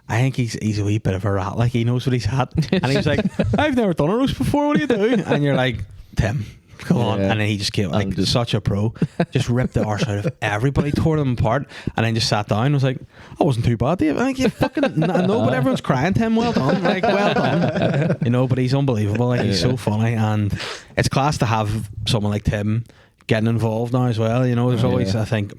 I think he's a wee bit of a rat. Like he knows what he's at, and he's like, I've never done a roast before. What do you do? And you're like, Tim, come on. Yeah. And then he just came like And just- such a pro, just ripped the arse out of everybody, tore them apart, and then just sat down and was like, I wasn't too bad, Dave. I think you fucking no, but everyone's crying, Tim. Well done, like well done. You know, but he's unbelievable. Like he's so funny, and it's class to have someone like Tim getting involved now as well. You know, there's always, I think,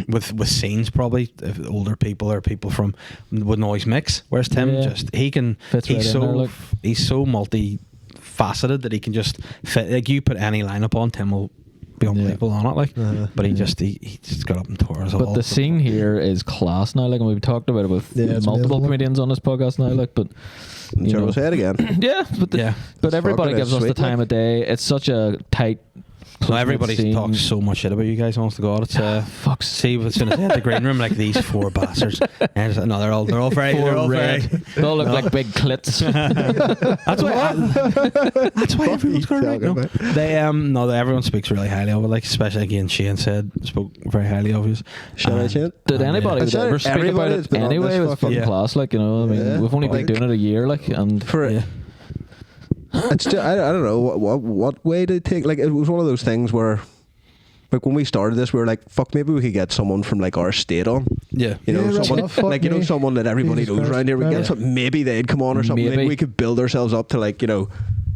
with scenes probably if older people or people from wouldn't always mix. Whereas Tim he can Fits right he's in so there, like. he's so multi-faceted that he can just fit. Like you put any lineup on, Tim will be unbelievable on it. Like, but he just got up and tore us all. But the scene here is class now. Like, and we've talked about it with it's multiple amazing. comedians on this podcast now. Like, but you know, Charles Head again. yeah, but everybody fucking gives us the sweet, time of day. It's such a tight. No, everybody scene. talks so much shit about you guys. Honest to God, it's Fuck's see as soon as they had the green room, like these four bastards. And it's like, no, they're all very they're all red. very. They all look like big clits. That's why everyone's got What it are right. you No, everyone speaks really highly of it. Like especially again, Shane spoke very highly of you. Shout out, Shane. Did anybody I would said ever speak everybody about that's it been on anyway? this It was fucking- fucking Yeah. class. Like, you know, I mean, Yeah. we've only been Like- doing it a year. Like, and For Yeah. it's just, I don't know what way to take. Like it was one of those things where, like when we started this, we were like, fuck, maybe we could get someone from like our state on. Yeah. You know, Yeah, right. someone Oh, fuck like you know me. someone that everybody Jesus knows Christ. around here. We Yeah. get something. Maybe they'd come on or something. Maybe Maybe. we could build ourselves up to like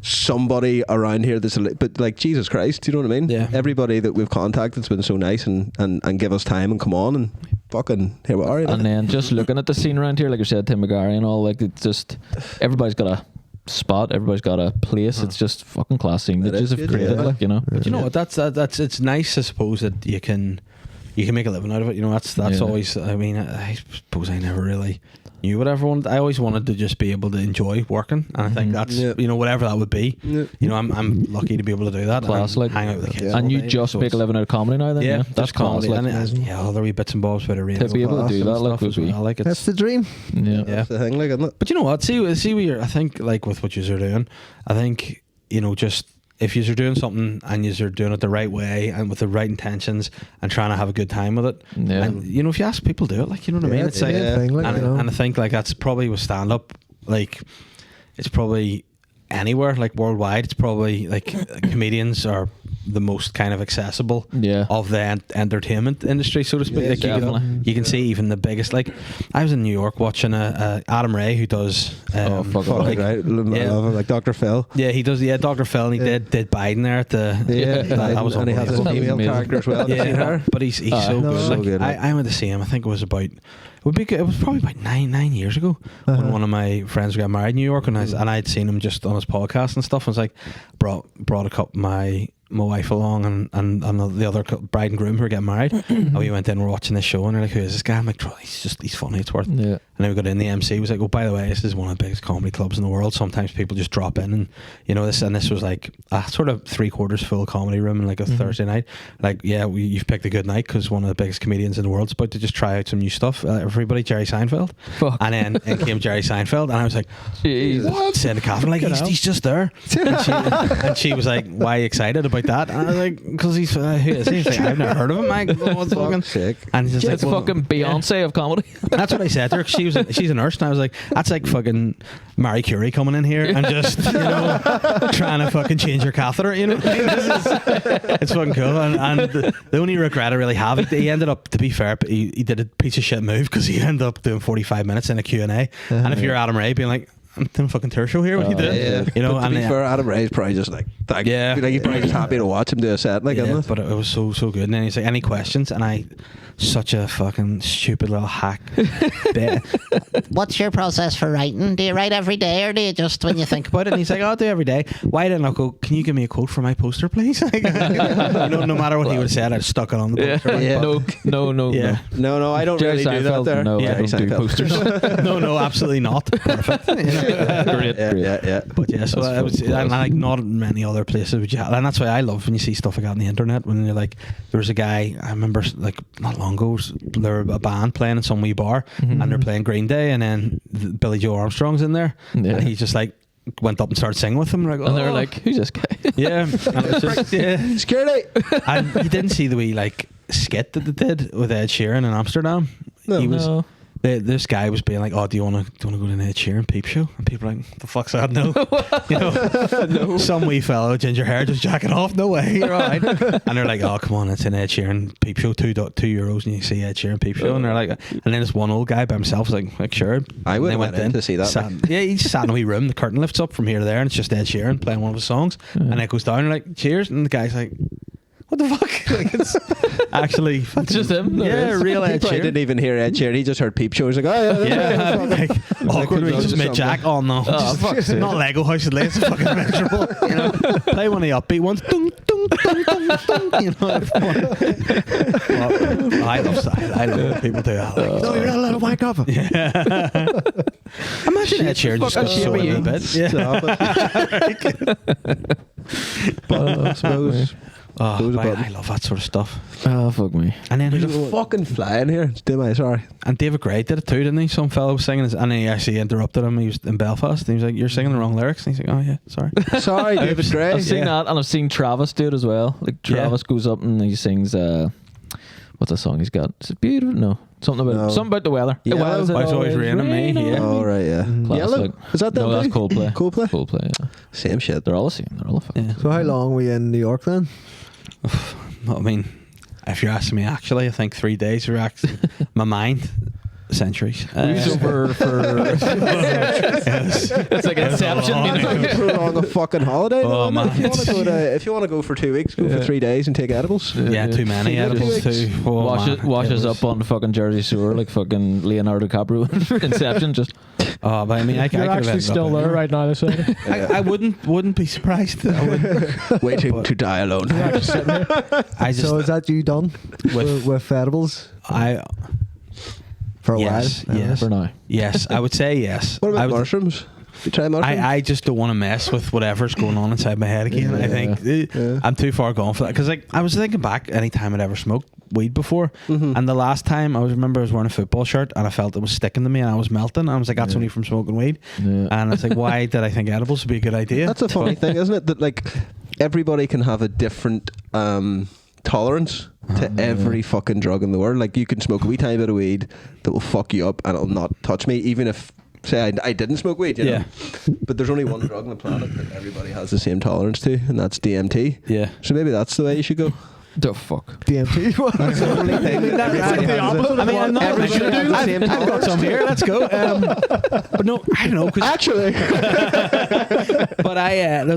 somebody around here that's but like Jesus Christ, do you know what I mean? Yeah. Everybody that we've contacted has been so nice and give us time and come on and fucking here we are. You know? And then just looking at the scene around here, like you said, Tim McGarry and all, like it's just everybody's got a spot, everybody's got a place. It's just fucking class scene that It you is have good, created, yeah. like, you know. But you know what? That's it's nice, I suppose, that you can make a living out of it. You know, that's Yeah. always. I mean, I suppose I never really knew what everyone. I always wanted to just be able to enjoy working, and I think that's Yeah. whatever that would be. Yeah. You know, I'm lucky to be able to do that. Class, and like. hang out with the kids. And all you day, just so make a it's- living out of comedy now, then? Yeah, That's just class. comedy, Like, and other wee bits and bobs about a radio. to be able to do and that, like, stuff as would be- well. Like That's it's the dream. yeah. yeah. That's the thing, like, isn't it? But you know what? See what you're. I think like with what you're doing, I think just if you're doing something and you're doing it the right way and with the right intentions and trying to have a good time with it, Yeah. and if you ask people, do it. Like, you know what I mean? Yeah, It's like, it's a thing, like, and, you know. and I think like that's probably with stand up. Like, it's probably anywhere, like worldwide. It's probably like comedians are the most kind of accessible Yeah. of the entertainment industry, so to speak. Yeah, Like definitely. you can see even the biggest. Like, I was in New York watching Adam Ray, who does Oh, fuck Fuck, Like, right? I yeah. love him, like Dr. Phil. yeah, he does. Yeah, Dr. Phil, and he Yeah. did Biden there at the. Yeah, that was and he has his unbelievable. female Amazing. character as well. Have you seen Yeah, her? but he's Ah, so no, good. so Like, good, like. I went to see him. I think it was would be good. It was probably about 9 years ago when one of my friends got married in New York, and I'd seen him just on his podcast and stuff. I was like, brought a couple my wife along and the other bride and groom who were getting married, and we went in, we're watching this show, and they're like, who is this guy? I'm like, he's funny, it's worth. Yeah. And then we got in, the MC was like, oh, by the way, this is one of the biggest comedy clubs in the world. Sometimes people just drop in, and this was like a sort of 3/4 full comedy room, and like a Thursday night, like, yeah, you've picked a good night because one of the biggest comedians in the world's about to just try out some new stuff. Everybody, Jerry Seinfeld. Fuck. And then in came Jerry Seinfeld, and I was like, Jesus. Saying to Catherine, like, he's just there. And she was like, why are you excited about that? And I was like, because who is he? He's like, I've never heard of him. Like, what's fucking sick? And he's just it's like, fucking Beyonce of comedy. That's what I said to her. She's a nurse, and I was like, that's like fucking Marie Curie coming in here and just trying to fucking change your catheter. It's fucking cool. And the only regret I really have, he ended up, to be fair, he did a piece of shit move because he ended up doing 45 minutes in a Q&A. And if you're Adam Ray, being like, I'm doing a fucking tour show here. What you doing? Yeah. But to be fair, Adam Ray's probably just like, like he's probably just happy to watch him do a set. Like, but it was so good. And then he's like, any questions? And such a fucking stupid little hack. What's your process for writing? Do you write every day, or do you just when you think about it? And he's like, I'll do every day. Why didn't I go, can you give me a quote for my poster, please? Like, no matter what he would have said, I'd stuck it on the poster. Yeah. No. Yeah. No, I don't really do that there. No, I don't do posters. No, absolutely not. Perfect. Great. Yeah. But yeah, so I was, and like not many other places would you have, and that's why I love when you see stuff like that on the internet. When you're like, there was a guy I remember like not long ago, there were a band playing in some wee bar, and they're playing Green Day, and then Billy Joe Armstrong's in there, and he just like went up and started singing with them, like, and they're like, who's this guy? Yeah, and it was just security. And you didn't see the wee like skit that they did with Ed Sheeran in Amsterdam. No. This guy was being like, "Oh, do you want to go to an Ed Sheeran peep show?" And people were like, "The fuck's that? No, no." Some wee fellow with ginger hair just jacking off. No way, you're all right. And they're like, "Oh, come on, it's an Ed Sheeran peep show, €2, and you see Ed Sheeran peep show." And they're like, and then this one old guy by himself was like, sure. I would have went in to see that. He just sat in a wee room. The curtain lifts up from here to there, and it's just Ed Sheeran playing one of his songs, and it goes down. And like, cheers, and the guy's like, what the fuck? Like, it's actually it's just him. Yeah, real Ed Sheeran. He didn't even hear Ed Sheeran. He just heard Peep Show. He's like, oh yeah. Like, awkward. He just made Jack. Oh no, fuck not Lego House at Leigh. It's fucking miserable. Play one of the upbeat ones. Dun, dun, dun, dun, dun, I love when people do that. Like, No, you're not allowed to wake up. Yeah. Imagine Ed Sheeran just goes so in a bit. But I suppose. I love that sort of stuff. Oh, fuck me. And then There's a fucking fly in here. Sorry. And David Gray did it too, didn't he? Some fellow was singing, and he actually interrupted him. He was in Belfast, and he was like, "You're singing the wrong lyrics." And he's like, "Oh yeah, sorry." Sorry, David Gray. I've seen that, and I've seen Travis do it as well. Like Travis goes up and he sings. What's the song he's got? Is it beautiful? No, something about the weather. Yeah. It's always raining me. Yeah. Oh right, yeah. Yellow. Is that no, that's Coldplay. Coldplay. Yeah. Same shit. They're all the same. They're all the fucking. Yeah. So how long were you in New York then? I mean, if you're asking me, actually, I think 3 days. My mind, centuries. Over for. It's like Inception. Prolong a fucking holiday. Oh man! If you want to go for 2 weeks, go for 3 days and take edibles. Yeah, too many edibles too. Washes up on the fucking Jersey Shore like fucking Leonardo DiCaprio. Inception, just. Oh, but I mean, You're actually still there right now. This I wouldn't be surprised. I wouldn't. Wait to die alone. So is that you done with edibles? For a while? Yes. For now. Yes, I would say yes. What about mushrooms? You try mushrooms? I just don't want to mess with whatever's going on inside my head again. I think I'm too far gone for that. Because like I was thinking back any time I'd ever smoked weed before, and the last time I remember I was wearing a football shirt and I felt it was sticking to me and I was melting. I was like, that's only from smoking weed. And it's like, why did I think edibles would be a good idea? That's a funny thing, isn't it? That like everybody can have a different tolerance to every fucking drug in the world. Like you can smoke a wee tiny bit of weed that will fuck you up and it'll not touch me, even if say I didn't smoke weed, you know? But there's only one drug on the planet that everybody has the same tolerance to, and that's DMT. Yeah. So maybe that's the way you should go. The fuck. DMT. That's the only thing. I'm not. I've got some here. Let's go. But no, I don't know. Actually, but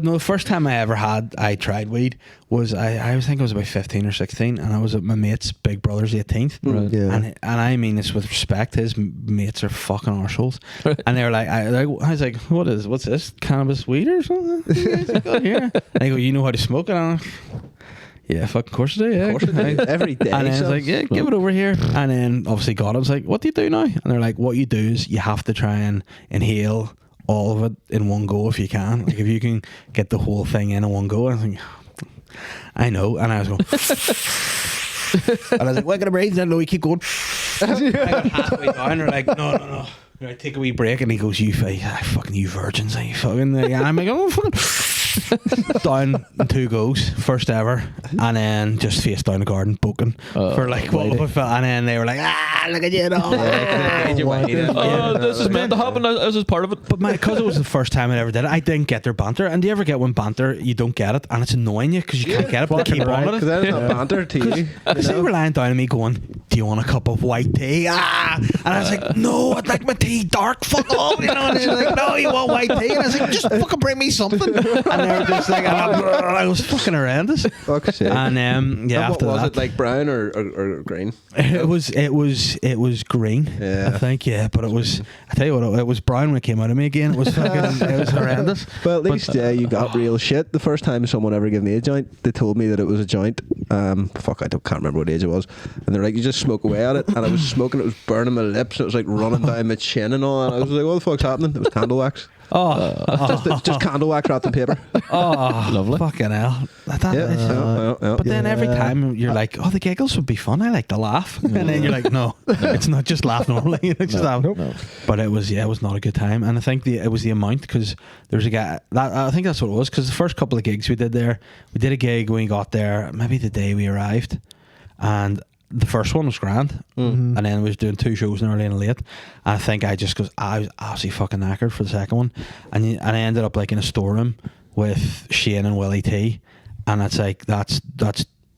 the first time I tried weed was I think I was about 15 or 16, and I was at my mate's big brother's 18th. Right. Yeah. And I mean this with respect. His mates are fucking arseholes, and they were like, I was like, what's this? Cannabis weed or something? He's like, oh, here. And I go, you know how to smoke it? And yeah, fucking course I do. Yeah, of course I do. Every day. And then I was like, yeah, give it over here. And then obviously got it. I was like, what do you do now? And they're like, what you do is you have to try and inhale all of it in one go if you can. Like if you can get the whole thing in one go. And I was like, I know. And I was going, and I was like, we're gonna breathe. And no, we keep going. I got halfway down. They're like, no. I take a wee break, and he goes, you virgins, you fucking. And I'm like, oh fucking. Down in 2 goes, first ever, and then just face down the garden, booking for like what we felt, and then they were like, look at you, this is meant to happen. This is part of it. But because it was the first time I ever did it, I didn't get their banter. And do you ever get when banter you don't get it, and it's annoying you because you can't get it, but they keep on with it? Because that is not banter to you. Because they were lying down to me going, do you want a cup of white tea? And I was like, no, I'd like my tea dark. Fuck off, you know. And they were like, no, you want white tea? And I was like, just fucking bring me something. And they were just like, I was fucking horrendous. Fuck shit. And after what was it, like brown or green? It was green. Yeah. I think, yeah. But it was, I tell you what, it was brown when it came out of me again. It was fucking, it was horrendous. Well, at least you got real shit. The first time someone ever gave me a joint, they told me that it was a joint. Can't remember what age it was. And they're like, you just smoke away at it. And I was smoking, it was burning my lips. It was like running down my chin and all. And I was like, what the fuck's happening? It was candle wax. Just candle wax wrapped in paper. Oh, lovely. Fucking hell. But then every time you're like, oh, the giggles would be fun. I like to laugh. And then you're like, no, it's not just laugh normally. It's just laugh. No. But it was not a good time. And I think it was the amount, because there's a guy, I think that's what it was, because the first couple of gigs we did there, we did a gig when we got there, maybe the day we arrived. And the first one was grand, and then we was doing 2 shows, an early and a late. And I think I was absolutely fucking knackered for the second one, and I ended up like in a storeroom with Sheeran and Willie T, and it's like that's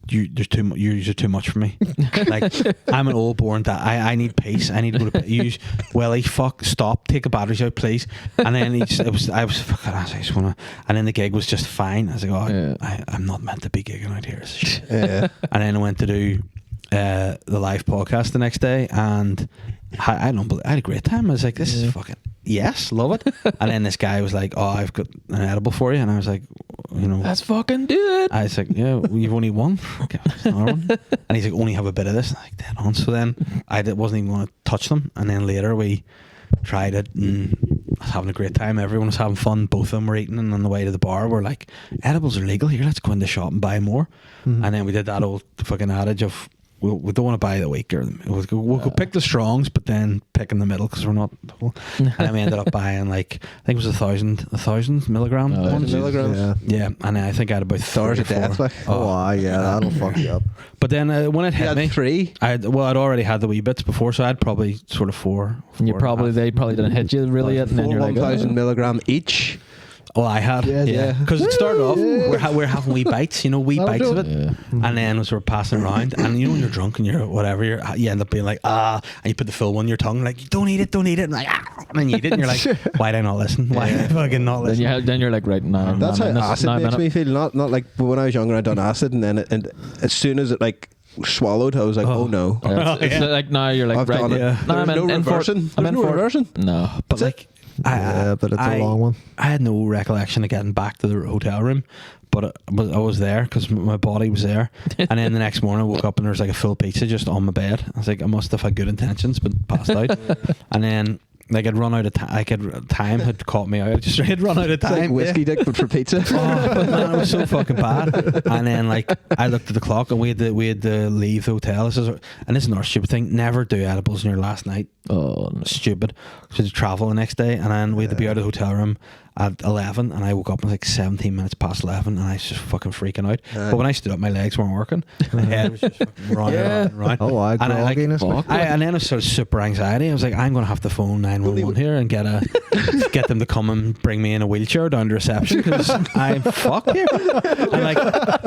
you. There's too much. You're too much for me. Like I'm an old born dad. I need peace. I need to go to use Willie. Fuck, stop. Take the batteries out, please. And then I just wanna. And then the gig was just fine. I was like, I'm not meant to be gigging out here. Yeah. And then I went to do the live podcast the next day, and I had a great time. I was like, this is fucking yes, love it. And then this guy was like, oh, I've got an edible for you, and I was like, let's fucking do it. I was like, yeah, you've only one. Okay, one. And he's like, only have a bit of this. And I'm like, dead on. So then I wasn't even going to touch them, and then later we tried it, and I was having a great time. Everyone was having fun. Both of them were eating, and on the way to the bar we're like, edibles are legal here, let's go in the shop and buy more. And then we did that old fucking adage of, we don't want to buy the weaker. We'll go pick the strongs, but then pick in the middle because we're not. And then we ended up buying like, I think it was 1,000 milligram ones. Milligrams. Yeah, and I think I had about 30 of death. Like. That'll fuck you up. But then when it hit me, 3. I'd already had the wee bits before, so I'd probably sort of 4. And they probably didn't hit you really yet, and then you're like 1,000 milligram each. Well, I had, because it started off, we're having wee bites, wee bites of it, and then as we're passing around, and when you're drunk and you're whatever, you end up being like, and you put the full one in your tongue, like, don't eat it, and like, and then you eat it, and you're like, why did I not listen? Why did I fucking not listen? Then you're like, right, now. That's how acid makes me feel. Not like when I was younger, I'd done acid, and then and as soon as it like swallowed, I was like, oh no. It's like now you're like, I've right, done it. no, There's no reversion. I'm in for reversion. No, but like. But it's a long one. I had no recollection of getting back to the hotel room, but I was there because my body was there. And then the next morning I woke up and there was like a full pizza just on my bed. I was like, I must have had good intentions but passed out. And then like I'd run out of time. Time had caught me out. Just had run out of time. It's like whiskey dick, but for pizza. But man, it was so fucking bad. And then like I looked at the clock and we had to leave the hotel. This is another stupid thing. Never do edibles in your last night. Oh, no. Stupid. So to travel the next day, and then we had to be out of the hotel room, at 11, and I woke up and like 17 minutes past 11, and I was just fucking freaking out. But when I stood up, my legs weren't working. My head was just fucking round. Oh, I and then it was sort of super anxiety. I was like, I'm gonna have to phone 911 here and get them to come and bring me in a wheelchair down to reception because I'm fucked here. And like,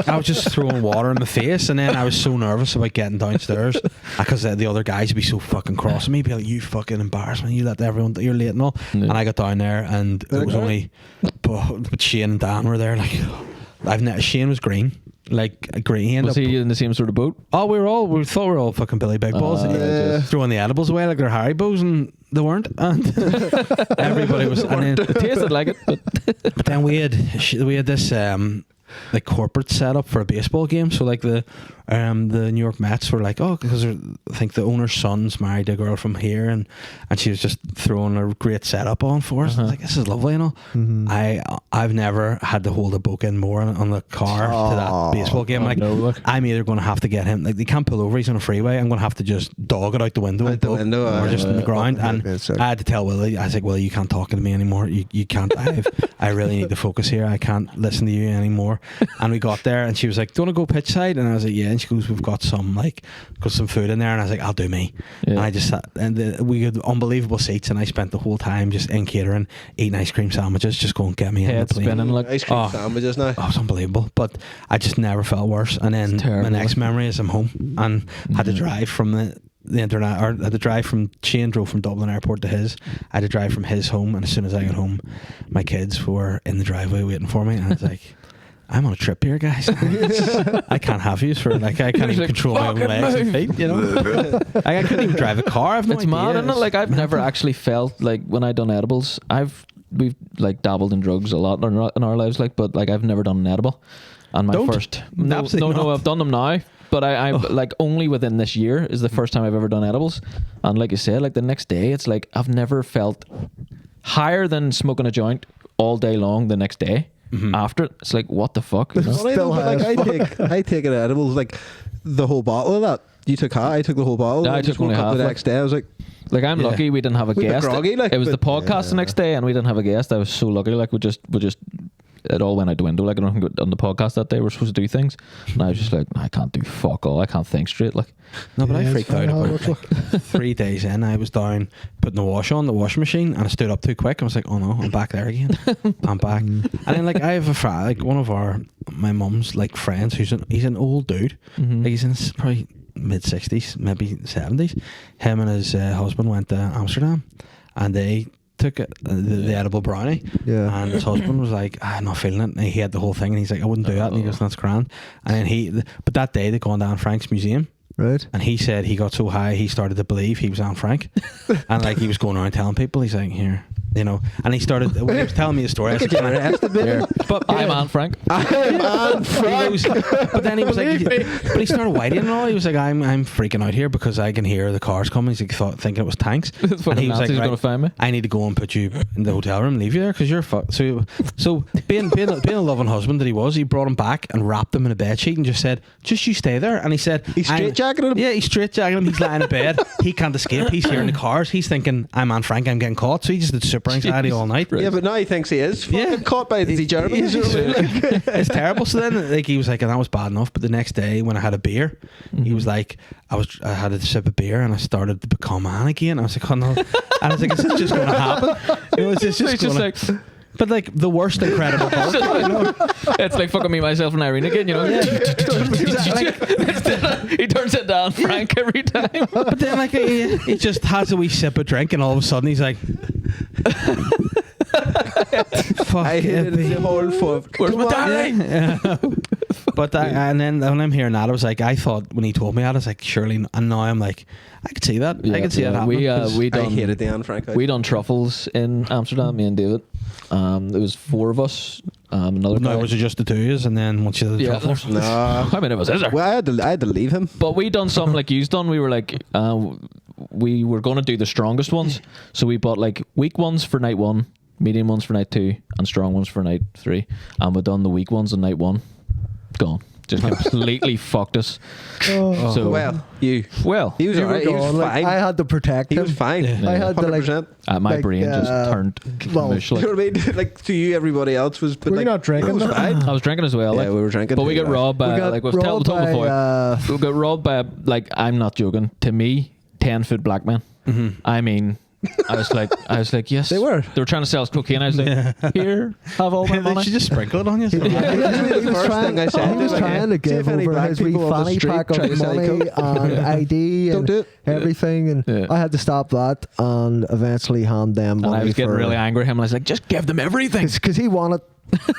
I was just throwing water in my face, and then I was so nervous about getting downstairs because the other guys would be so fucking cross at me, be like, you fucking embarrassment, you let everyone that you're late and all. And I got down there, and it was only but Shane and Dan were there. Like, Shane was green. Like green. Was he in the same sort of boat? Oh, we thought we were all fucking Billy Big Balls, throwing the edibles away like they're Haribos, and they weren't. And everybody was. And then, it tasted like it, but then we had this like corporate setup for a baseball game. So like the New York Mets were like, oh, because I think the owner's son's married a girl from here, and she was just throwing a great setup on for us. I was like, this is lovely, you know. I've never had to hold a book in more on the car to that baseball game. Like, I'm either going to have to get him, like, they can't pull over, he's on a freeway, I'm going to have to just dog it out the window, or just in the ground. And I had to tell Willie, I was like, Willie, you can't talk to me anymore, you can't. I really need to focus here, I can't listen to you anymore. And we got there, and she was like, do you want to go pitch side? And I was like, yeah. And she goes, we've got some food in there. And I was like, I'll do me. And I just sat, and we had unbelievable seats, and I spent the whole time just in catering, eating ice cream sandwiches, just going, get me in the plane. Spinning like ice cream sandwiches now. Oh, it was unbelievable. But I just never felt worse. And then my next memory is I'm home and had to drive from the internet, or had to drive from Shane drove from Dublin Airport to his. I had to drive from his home, and as soon as I got home, my kids were in the driveway waiting for me, and I was like, I'm on a trip here, guys. I can't have you for, like, I can't even control my own legs and feet, you know. I couldn't even drive a car. I've no idea. Mad, isn't it? Like, I've never actually felt like when I done edibles, we've like dabbled in drugs a lot in our lives, like, but like I've never done an edible. And my first, no, I've done them now. But I'm like, only within this year is the first time I've ever done edibles. And like you said, like the next day, it's like I've never felt higher than smoking a joint all day long the next day. After it's like, what the fuck, you know? I take an edibles, like the whole bottle of that. You took half, I took the whole bottle. No, I took only half. The next day I was like, I'm lucky we didn't have a guest. Groggy, like, it was the podcast the next day, and we didn't have a guest. I was so lucky. Like, we just it all went out the window. Like, I don't think on the podcast that day we're supposed to do things, and I was just like, I can't do fuck all. I can't think straight. Like, no, but I freaked out about like 3 days in. I was down putting the washing machine, and I stood up too quick. I was like, oh no, I'm back there again. I'm back. And then like I have a like one of my mum's like friends he's an old dude. Like, he's in probably mid-60s, maybe 70s. Him and his husband went to Amsterdam, and they took the edible brownie, and his husband was like, I'm not feeling it, and he had the whole thing, and he's like, I wouldn't do that, and he goes, that's grand. And then but that day they'd gone down Frank's museum, right? And he said he got so high he started to believe he was Anne Frank, and like he was going around telling people, he's like, here, you know, and he started when he was telling me the story, I said, but I'm Anne Frank. I'm Anne Frank. But then he was like, but he started whiting and all. He was like, I'm freaking out here because I can hear the cars coming. He's like, thinking it was tanks. And he was like, gonna find me. I need to go and put you in the hotel room and leave you there because you're fucked. So being a loving husband that he was, he brought him back and wrapped him in a bed sheet and just said, just you stay there. And he said, he's straitjacketed him. Yeah, he's straitjacketed him. He's lying in bed. He can't escape. He's hearing the cars. He's thinking, I'm Anne Frank. I'm getting caught. So he just did super anxiety all night. Right. Yeah, but now he thinks he is fucking caught by the Germans. It's terrible. So then, like, he was like, and that was bad enough. But the next day, when I had a beer, he was like, I had a sip of beer, and I started to become Anne again. I was like, oh no. And I was like, is this just going to happen? You know, is this just going to... But like the worst incredible part, you know? It's like fucking me, myself, and Irene again, you know. Yeah. He turns it down, Frank, every time. But then like he just has a wee sip of drink, and all of a sudden he's like, "Fuck I hit the whole fuck." Where's my darling? But and then when I'm hearing that, I was like, I thought when he told me that, I was like, surely. And now I'm like, I could see that. I could see that happening. We done, I hated the Anne Frank. We done truffles in Amsterdam, me and David. There was 4 of us. Another guy. No, was it just the 2 of you, and then once you did the truffles? No, how many of us is there? Well, I had to leave him. But we done something like you've done. We were like, we were going to do the strongest ones, so we bought like weak ones for night 1, medium ones for night 2, and strong ones for night 3. And we done the weak ones on night 1. Gone. just completely fucked us. So Well, he was You alright. were He was gone, like, fine. I had to protect He him. was fine. I had to like 100%. my like, brain just turned mush. You know Like, what I mean? Like to you, everybody else was. But Were like, you not drinking? it was though? fine. I was drinking as well. Yeah, like, we were drinking. but we got robbed by, got like we've told robbed before. by, We got robbed by, like, I'm not joking. To me, 10-foot black man. I mean, I was like, yes. They were trying to sell us cocaine. I was like, here, have all my They money. should just sprinkle it on you. He was trying, I said, he was like, trying to see if give any over black his wee people on the fanny street pack try to of sell money coke. and ID Don't and do it. everything, and Yeah. I had to stop that and eventually hand them money. And I was getting for, really angry at him. I was like, just give them everything. because he wanted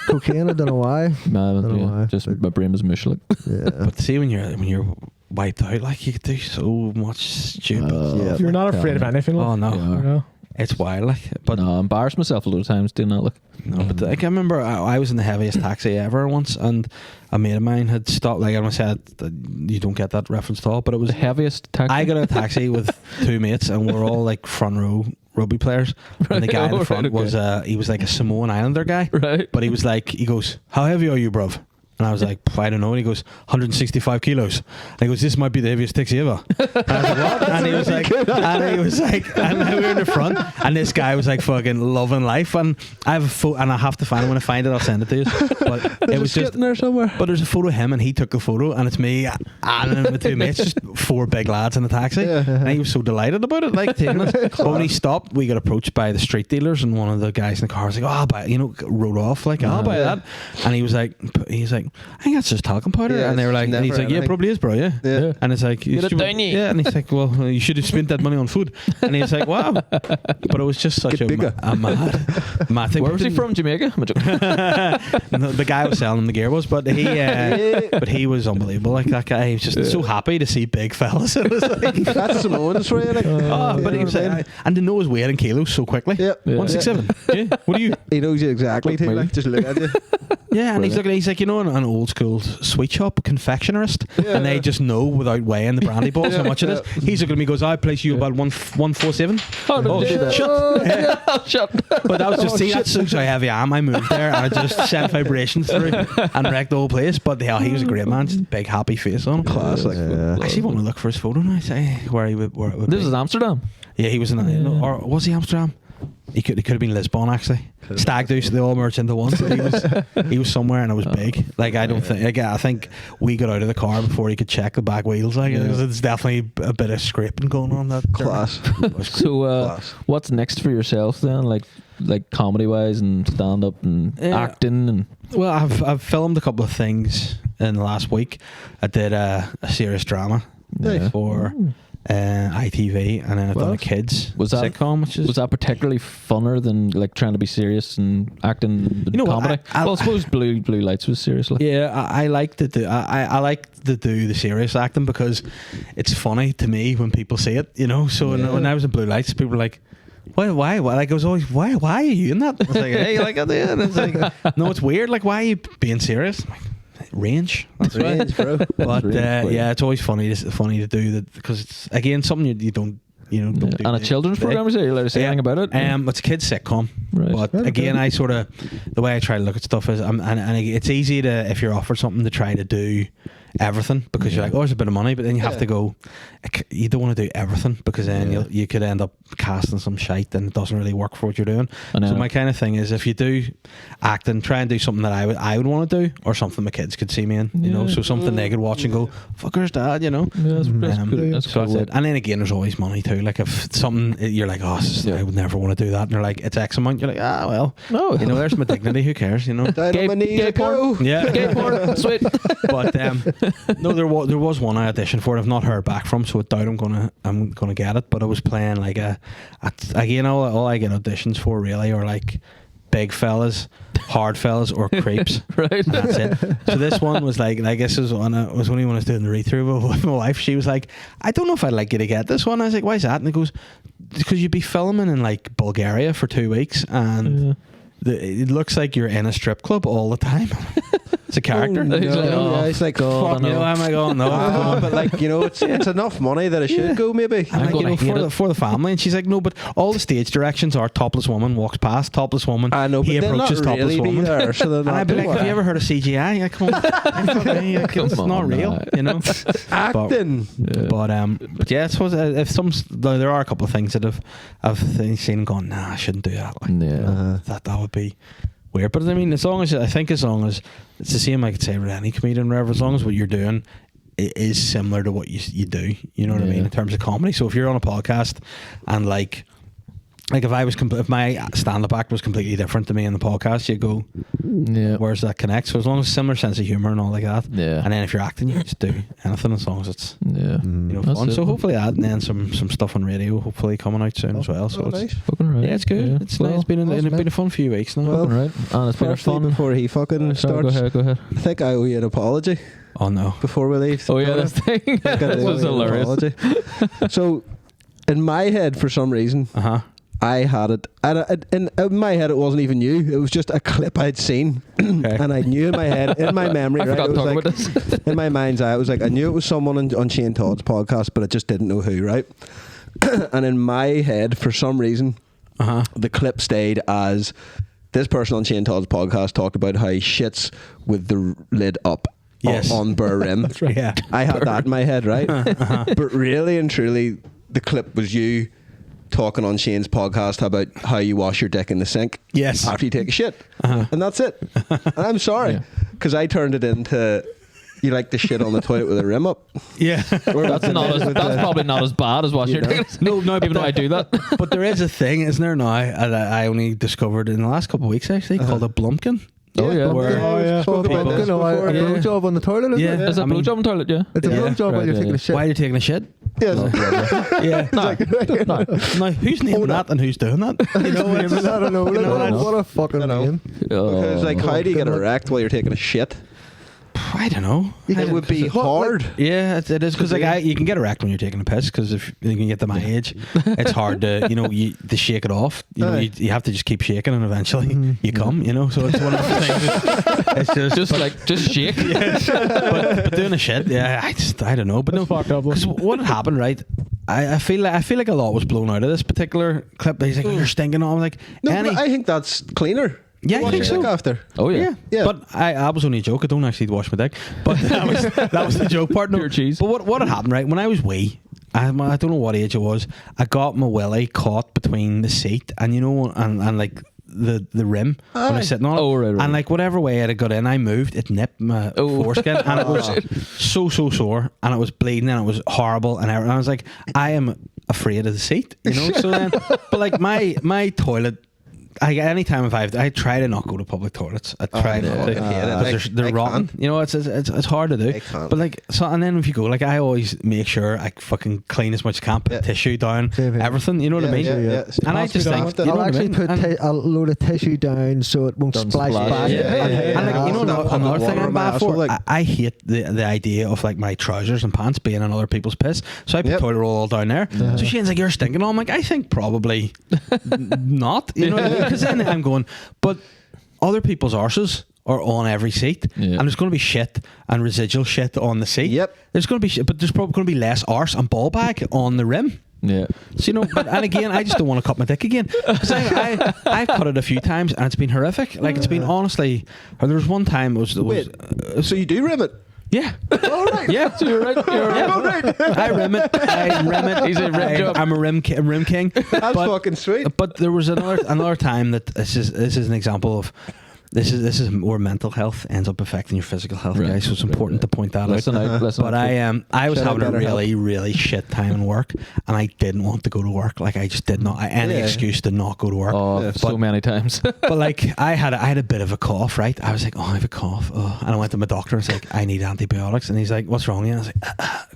cocaine. I don't know why. No, don't know yeah, why. just my brain was mush. Like, Yeah. But see, when you're wiped out, like you could do so much stupid. Yeah. You're not afraid of anything. Oh Like, no, Yeah. you know? it's wild. Like, but no, I embarrassed myself a lot of times doing that. Like, no, but like, I remember I was in the heaviest taxi ever once, and a mate of mine had stopped. Like I said, that you don't get that reference at all, but it was the heaviest taxi. I got a taxi with two mates, and we're all like front row rugby players. And the guy in the front was he was like a Samoan Islander guy, right. but he was like, he goes, "How heavy are you, bruv?" And I was like, I don't know. And he goes, 165 kilos. And he goes, this might be the heaviest taxi ever. And I was like, what? And he was like, and we were in the front, and this guy was like fucking loving life. And I have a photo, and I have to find it. When I find it, I'll send it to you. But it was just there somewhere. But there's a photo of him, and he took the photo, and it's me and my two mates, just four big lads in the taxi. And he was so delighted about it, like taking us. But when he stopped, we got approached by the street dealers, and one of the guys in the car was like, "Oh, I'll buy it," wrote off like, "I'll buy that." And he was like, "I think that's just talcum powder." Yeah, and they were like, and he's never like, "Yeah, anything. probably is, bro. Yeah." Yeah. And it's like, Get it down, yeah. And he's like, "Well, you should have spent that money on food." And he's like, "Wow." But it was just such Get bigger. a mad thing. Where was he from? Jamaica? I'm joking. No, the guy was selling him the gear was, but he was unbelievable. Like that guy, he was just so happy to see big fellas. It was like, That's Samoans for you. Like, but he was like, and to know his weight in kilos so quickly. Yep. 167. Yeah. What are you? he knows you exactly. Too, like, just look at you. Yeah, and he's like, you know, an old school sweet shop confectionerist, and they just know without weighing the brandy balls how much it is. He's looking at me, goes, "I place you about 147." Oh, no, shut. Shut. But that was just see, that's how heavy I am. I moved there, and I just sent vibrations through and wrecked the whole place. But yeah, he was a great man, just a big happy face on him. Class. Like, I actually want to look for his photo now. Say where he would. This is Amsterdam. Yeah, he was in, or was he Amsterdam? He could have been Lisbon actually. Stag do, so they all merged into one. He was somewhere, and it was big. Like I don't think. Like, I think we got out of the car before he could check the back wheels. Like it's definitely a bit of scraping going on. That class. So, Class. what's next for yourself then? Like comedy wise and stand up and acting and. Well, I've filmed a couple of things in the last week. I did a serious drama for ITV, and then I've done a kids sitcom, which is was that particularly funner than like trying to be serious and acting comedy? Well, I suppose Blue Lights was serious. Like. Yeah, I like to do. I like to do the serious acting because it's funny to me when people see it. You know, so when I was in Blue Lights, people were like, Why? Like I was always, why are you in that? I was like, hey, you like it? And it's like, no, it's weird. Like, why are you being serious? I'm like, range. That's range, bro. But yeah, it's always funny to do that because it's again something you don't. Don't do and a children's program, is it? You're allowed to say anything about it? It's a kids sitcom, right. But again, I sort of the way I try to look at stuff is, and it's easy to, if you're offered something, to try to do everything because you're like, oh, there's a bit of money, but then you have to go. You don't want to do everything because then you could end up casting some shite and it doesn't really work for what you're doing. So my kind of thing is, if you do acting, try and do something that I would want to do, or something my kids could see me in. You know, so something they could watch and go, "Fucker's dad," you know. Yeah, that's good. That's so cool. that's it. And then again, there's always money too. Like if something you're like, "Oh, I would never want to do that," and they're like, "It's X amount," you're like, "Ah, well, no, you know, there's my dignity. Who cares?" You know. Down on my knees, I go. Yeah, gay porn, sweet. But no, there was one I auditioned for. I've not heard back from, so I doubt I'm gonna get it. But I was playing like again, all I get auditions for really are like big fellas, hard fellas, or creeps. Right. And that's it. So this one was like, I guess it was only when I was doing the read through with my wife. She was like, "I don't know if I'd like you to get this one." I was like, "Why is that?" And it goes, "Because you'd be filming in like Bulgaria for 2 weeks, and it looks like you're in a strip club all the time." It's a character. No, He's like, oh, yeah, he's like, God, fuck I You know, am I going? No. but like, you know, it's enough money that it should go, maybe. And like, you know, hate for the family, and she's like, no, but all the stage directions are topless woman walks past, topless woman. I know, but he they're approaches not topless really woman. there, so they're And not I'd be like, doing have you ever heard of CGI? Like, come on, it's Come not on, real, nah. you know. acting. But yeah, I suppose if there are a couple of things that I've seen and gone, nah, I shouldn't do that. Like, Yeah. that would be weird. But I mean, as long as it's the same, I could say with any comedian, whatever. As long as what you're doing is similar to what you do, you know what I mean, in terms of comedy. So if you're on a podcast and like if I was if my stand-up act was completely different to me in the podcast, you go, where's that connect? So as long as similar sense of humor and all like that, and then if you're acting, you just do anything as long as it's you know, fun. So hopefully that, and then some stuff on radio, hopefully coming out soon as well. So it's nice. Fucking right. yeah, it's good. Yeah. It's nice. It's been a fun few weeks now. Fucking right. And it's been a Firstly, fun. before he fucking Sorry, starts, go ahead. I think I owe you an apology Oh no. before we leave. Oh yeah, this thing. This was hilarious. So, in my head, for some reason, I had it, and in my head, it wasn't even you. It was just a clip I'd seen, and I knew in my head, in my memory, I right, forgot it to was talk like, about this. in my mind's eye, it was like I knew it was someone on Shane Todd's podcast, but I just didn't know who, right? And in my head, for some reason, the clip stayed as this person on Shane Todd's podcast talked about how he shits with the lid up. Yes. On Burr Rim. That's right. Yeah. I had that in my head, right? But really and truly, the clip was you talking on Shane's podcast about how you wash your dick in the sink Yes. after you take a shit. And that's it. And I'm sorry, because I turned it into you like the shit on the toilet with a rim up. Yeah. That's probably not as bad as what you're doing. No, even though I do that. But there is a thing, isn't there now? And I only discovered in the last couple of weeks actually called a blumpkin. Oh yeah. Where- Oh yeah. So the about this bumpkin, a Yeah. blowjob on the toilet, isn't Yeah. it? Is it I mean- blowjob in the toilet? Yeah. It's a Yeah. blowjob while you're Right, taking yeah. a shit. Why are you taking a shit? Yes. Yeah. Now, who's naming that and who's doing that? You know, I don't know. You know, What a fucking I know. name. Because like, how do you get erect while you're taking a shit? I don't know. It would be hard. Yeah, it is because like you can get erect when you're taking a piss because if you can get to my age, it's hard to to shake it off. You have to just keep shaking and eventually you come. You know, so it's one of the things. It's just shake. but doing a shit, I don't know. But That's fucked up. because what had happened, right? I feel like a lot was blown out of this particular clip. He's like, "Oh, you're stinking." I'm like, No, but I think that's cleaner. Yeah, I Wash think your so. dick after. Oh yeah. Yeah. But I was only a joke. I don't actually wash my dick. But that was the joke part. No. Pure cheese. But what had happened, right? When I was wee, I don't know what age it was. I got my willy caught between the seat and and like the rim when I was sitting on it. Oh, right. And like whatever way it got in, I moved. It nipped my foreskin, and it was so sore, and it was bleeding, and it was horrible, and I was like, I am afraid of the seat, So then, but like my toilet. Anytime I try to not go to public toilets. I try not to because they're rotten. can't. It's hard to do. I can't. But like and then if you go, like I always make sure I fucking clean as much as I can, put tissue down, Same here. everything. You know what I mean? Yeah. And I just think you know I'll what I actually mean? put And- a load of tissue down so it won't Doesn't splash splash. back. Yeah. And like, Not another thing water I'm in my bad asshole, for, like- I hate the idea of like my trousers and pants being in other people's piss. So I put toilet roll all down there. So Shane's like, you're stinking. I'm like, I think probably not. You know, because then I'm going, but other people's arses are on every seat, and there's going to be shit and residual shit on the seat. Yep. There's going to be shit, but there's probably going to be less arse and ball bag on the rim. Yeah. So, and again, I just don't want to cut my dick again. Because I've cut it a few times and it's been horrific. Like, it's been honestly, there was one time it was Wait, so you do rim it? yeah. All right. Yeah. So you're right. You're right. All right. I rim it. He's a rim job. I'm a rim king. That's fucking sweet. But there was another time that this is an example of this is where mental health ends up affecting your physical health, Right. guys. So it's important to point that Listen out. out. Listen But out. I was Shout out having a better really really shit time in work, and I didn't want to go to work. Like I just did not. Any excuse to not go to work. Oh, so many times. But like I had a bit of a cough, right? I was like, oh, I have a cough. Oh. And I went to my doctor and was like, I need antibiotics. And he's like, what's wrong with you? And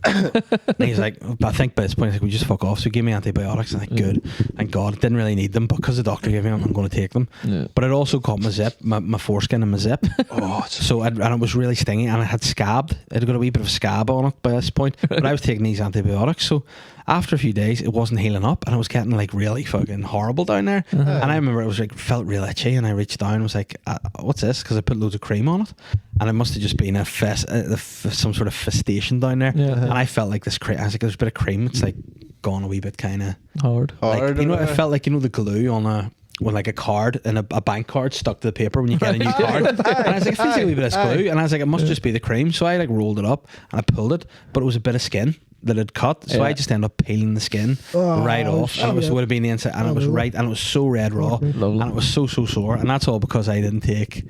I was like, and he's like, I think by this point, he's like, we just fuck off. So he gave me antibiotics. And I'm like, good. Thank God. Didn't really need them, but because the doctor gave me them, I'm going to take them. Yeah. But it also caught my zip, my my foreskin and my zip. And it was really stingy, and it had scabbed. It had got a wee bit of a scab on it by this point. But I was taking these antibiotics, so after a few days, it wasn't healing up, and I was getting like really fucking horrible down there. And I remember it was like felt real itchy, and I reached down and was like, "What's this?" Because I put loads of cream on it, and it must have just been some sort of festation down there. And I felt like this cream. I was like, "There's a bit of cream. It's like gone a wee bit kind of hard. Like, you know, I felt like, you know, the glue on when like a card and a bank card stuck to the paper when you get a new card." And I was like, "It feels like a wee bit of glue," and I was like, "It must just be the cream." So I like rolled it up and I pulled it, but it was a bit of skin that had cut, so I just ended up peeling the skin right off, and it would have been the inside, and it was right, and it was so red raw, and it was so sore, and that's all because I didn't take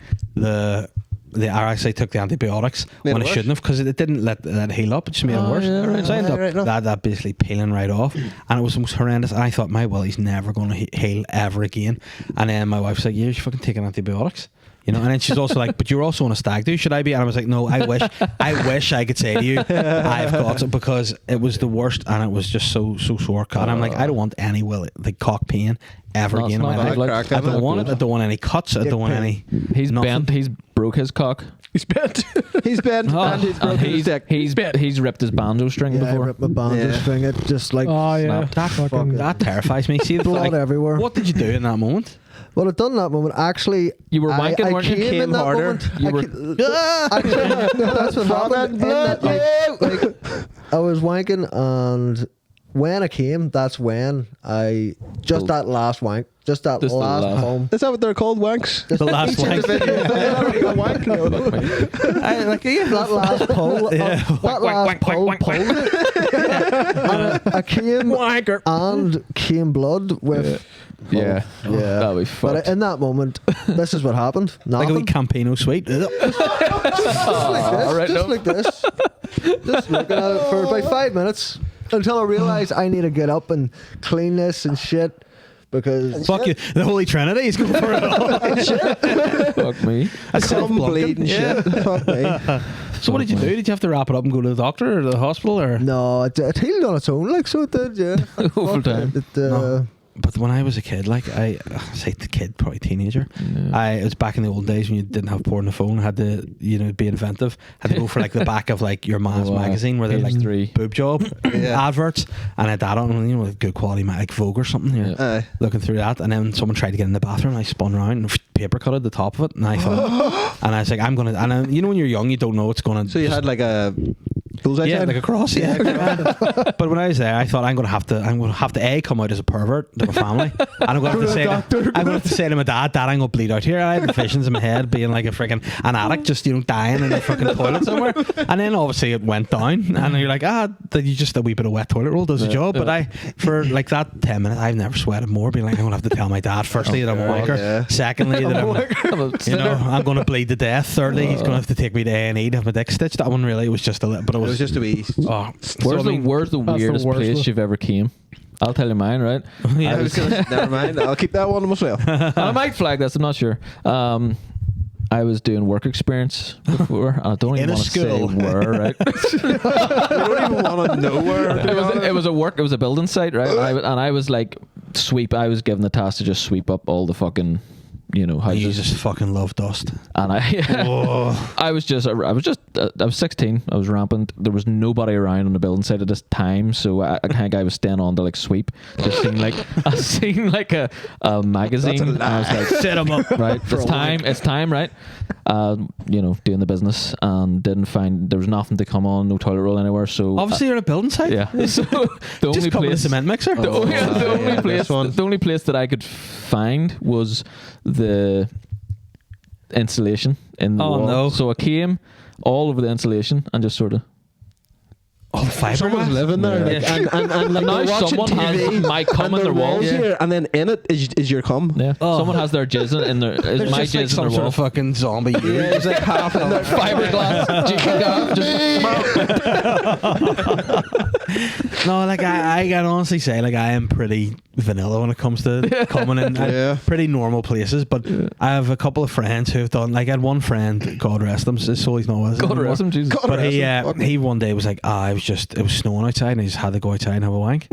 I actually took the antibiotics when I shouldn't have, because it didn't let that heal up. It just made it worse. So I ended up that basically peeling right off, and it was most horrendous. And I thought, my Willie's never going to heal ever again. And then my wife's like, "Yeah, you should fucking take antibiotics." You know, and then she's also like, "But you're also on a stag do, should I be?" And I was like, "No, I wish I could say to you, I've got it," because it was the worst, and it was just so sore. And I'm like, I don't want any cock pain ever again in my life. I don't want it. I don't want any cuts. I don't want any. He's bent. He's broke his cock. He's bent. He's bent. And he's broken his dick. He's ripped his banjo string before. I ripped my banjo string. It just like that terrifies me. See, blood everywhere. What did you do in that moment? Well, I'd done that moment. Actually, you were wanking, weren't you? Came in that harder. Moment. That's what happened. I was wanking, and when I came, that's when that last wank, just that last home. Is that what they're called, wanks? The last wank. That last pull. That last pull pulled it. And I came and came blood with. Yeah. That'd be fucked. But in that moment, this is what happened. Like a wee Campino sweet. Just like this. Just looking at it for about 5 minutes until I realised I need to get up and clean this and shit. Because fuck you, the Holy Trinity is going for it all. Fuck me. That's self-bleeding shit. Fuck me. So what did you do? Did you have to wrap it up and go to the doctor or the hospital, or? No, it healed on its own, like, so it did, yeah. Full time. No. But when I was a kid, like I say the kid, probably teenager, it was back in the old days when you didn't have porn on the phone, had to, you know, be inventive, had to go for like the back of like your man's magazine where they're like boob job adverts, and I had that on, you know, with good quality, like Vogue or something, looking through that, and then someone tried to get in the bathroom, and I spun around and paper cut at the top of it, and I thought, and I was like, I'm gonna, and you know when you're young, you don't know what's gonna. So you had like a. Yeah, like a cross. Yeah. But when I was there, I thought I'm gonna have to come out as a pervert to my family, and I'm gonna have to say to my dad, "Dad, I'm gonna bleed out here." I had visions in my head being like an addict, just, you know, dying in the fucking toilet somewhere. And then obviously it went down, and you're like, you just a wee bit of wet toilet roll does the job. But for like that 10 minutes, I've never sweated more. Being like, I'm gonna have to tell my dad, firstly, that I'm a wanker. Secondly, that I'm gonna bleed to death. Thirdly, he's gonna have to take me to A&E to have my dick stitched. That one really was just but it was just a wee. Where's the weirdest place you've ever came? I'll tell you mine, right? Never mind. I'll keep that one to myself. I might flag this. I'm not sure. I was doing work experience before. I don't even want to say where, right? You don't even want to know where. It was a building site, right? And I was like I was given the task to just sweep up all the fucking, you know, houses. You just fucking love dust. And I was 16. I was rampant. There was nobody around on the building site at this time, so I kind of guy was staying on to like sweep. Just seeing like a magazine. And I was like, set him up. Right, it's time, right? You know, doing the business, and didn't find there was nothing to come on, no toilet roll anywhere. So obviously you're in a building site. Yeah. So the only place, a cement mixer. The only place that I could find was the insulation in the wall. No. So I came all over the insulation and just sort of. Oh, fibre. Someone's living there, and like now someone has my cum in their walls here, and then in it is your cum. Yeah. Someone has their jizz in their. Is my jizz in their wall? Fucking zombie. Yeah, it's like half in there. Fiberglass. No, like I can honestly say, like I am pretty vanilla when it comes to coming in pretty normal places, but I have a couple of friends who have done, like I had one friend, God rest him, so he's not with us God anymore. rest him, Jesus. But he one day was like, it was snowing outside and he just had to go outside and have a wank.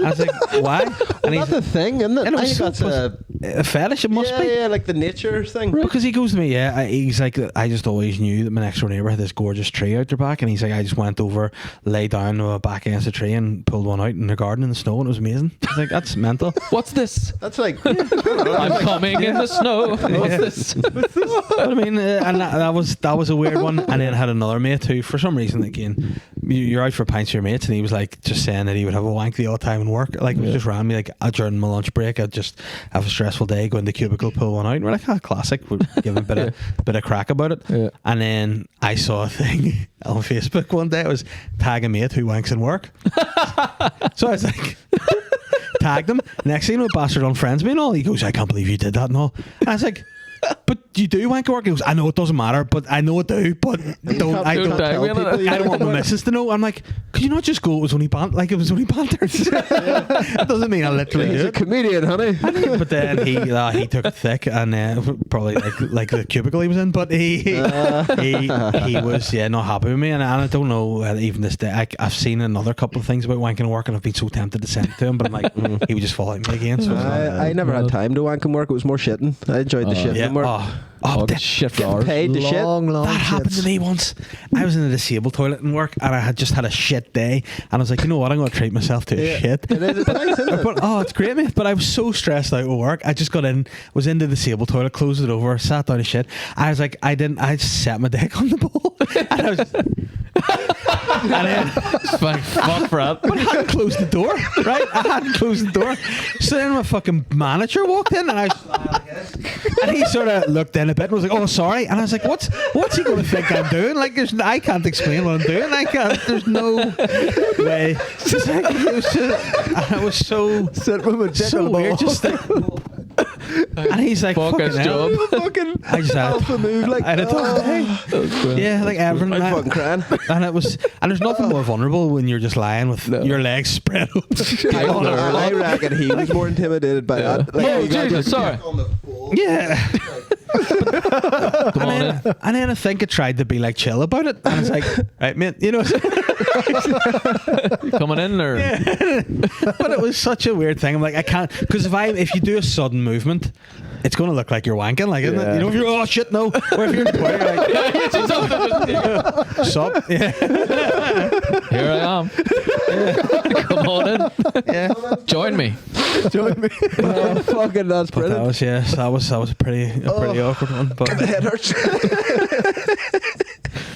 I was like, why? And That's the thing, isn't it? And it I was think so that's a fetish. It must be. Yeah, like the nature thing. Because he goes to me, he's like, I just always knew that my next door neighbour had this gorgeous tree out their back, and he's like, I just went over, lay down back against the tree and pulled one out in the garden in the snow, and it was amazing. I was like, that's mental. What's this? That's like I'm coming in the snow. What's this? But I mean, and that was a weird one. And then I had another mate who, for some reason, again, you're out for pints with your mates, and he was like just saying that he would have a wank the odd time in work. Like, it was just around me, like during my lunch break, I'd just have a stressful day, go in the cubicle, pull one out, and we're like, classic. We'd give him a bit of crack about it. Yeah. And then I saw a thing on Facebook one day. It was tag a mate who wanks in work. So I was like, tagged him. Next thing you know, bastard unfriends me and all. He goes, I can't believe you did that and all. And I was like, but you do wank at work? He goes, I know it doesn't matter, but I know it do, but I don't want my missus to know. I'm like, could you not just go, it was only banter? That doesn't mean I literally do it. He's a comedian, honey. But then he took it thick, and probably like the cubicle he was in, but he was not happy with me, and I don't know, even this day, I've seen another couple of things about wanking at work, and I've been so tempted to send it to him, but I'm like, he would just fall at me again. So I never had time to wank and work. It was more shitting. I enjoyed the shitting work. Shit for hours. Paid to shit. That happened to me once. I was in a disabled toilet in work, and I had just had a shit day, and I was like, you know what, I'm going to treat myself to a shit. It's great, mate. But I was so stressed out at work. I just got in, was in the disabled toilet, closed it over, sat down to shit. I was like, I just set my dick on the bowl, and I was. And then fuck for that. But I hadn't closed the door, right? I hadn't closed the door. So then my fucking manager walked in, and and he sort of looked in a bit and was like, "Oh, sorry." And I was like, "What's he going to think I'm doing? Like, I can't explain what I'm doing. There's no way." I was so weird. Just and he's like, "Fucking hell." I just had move, like, I had a tough day. Yeah, like everything. I'm fucking crying. And there's nothing more vulnerable when you're just lying with your legs spread open. I reckon he was more intimidated by that. Like, oh, Jesus, sorry. Yeah. And then I think I tried to be like chill about it, and it's like, right, mate, you know. You coming in or? Yeah. But it was such a weird thing. I'm like, I can't, because if you do a sudden movement, it's going to look like you're wanking, like, isn't it? You know, if you're, oh shit, no. Or if you're in the toilet, you're like, sup? Yeah. Here I am. Yeah. Come on in. Yeah. Join me. Oh, fucking, that's brilliant. That was a pretty awkward one. But my head hurts.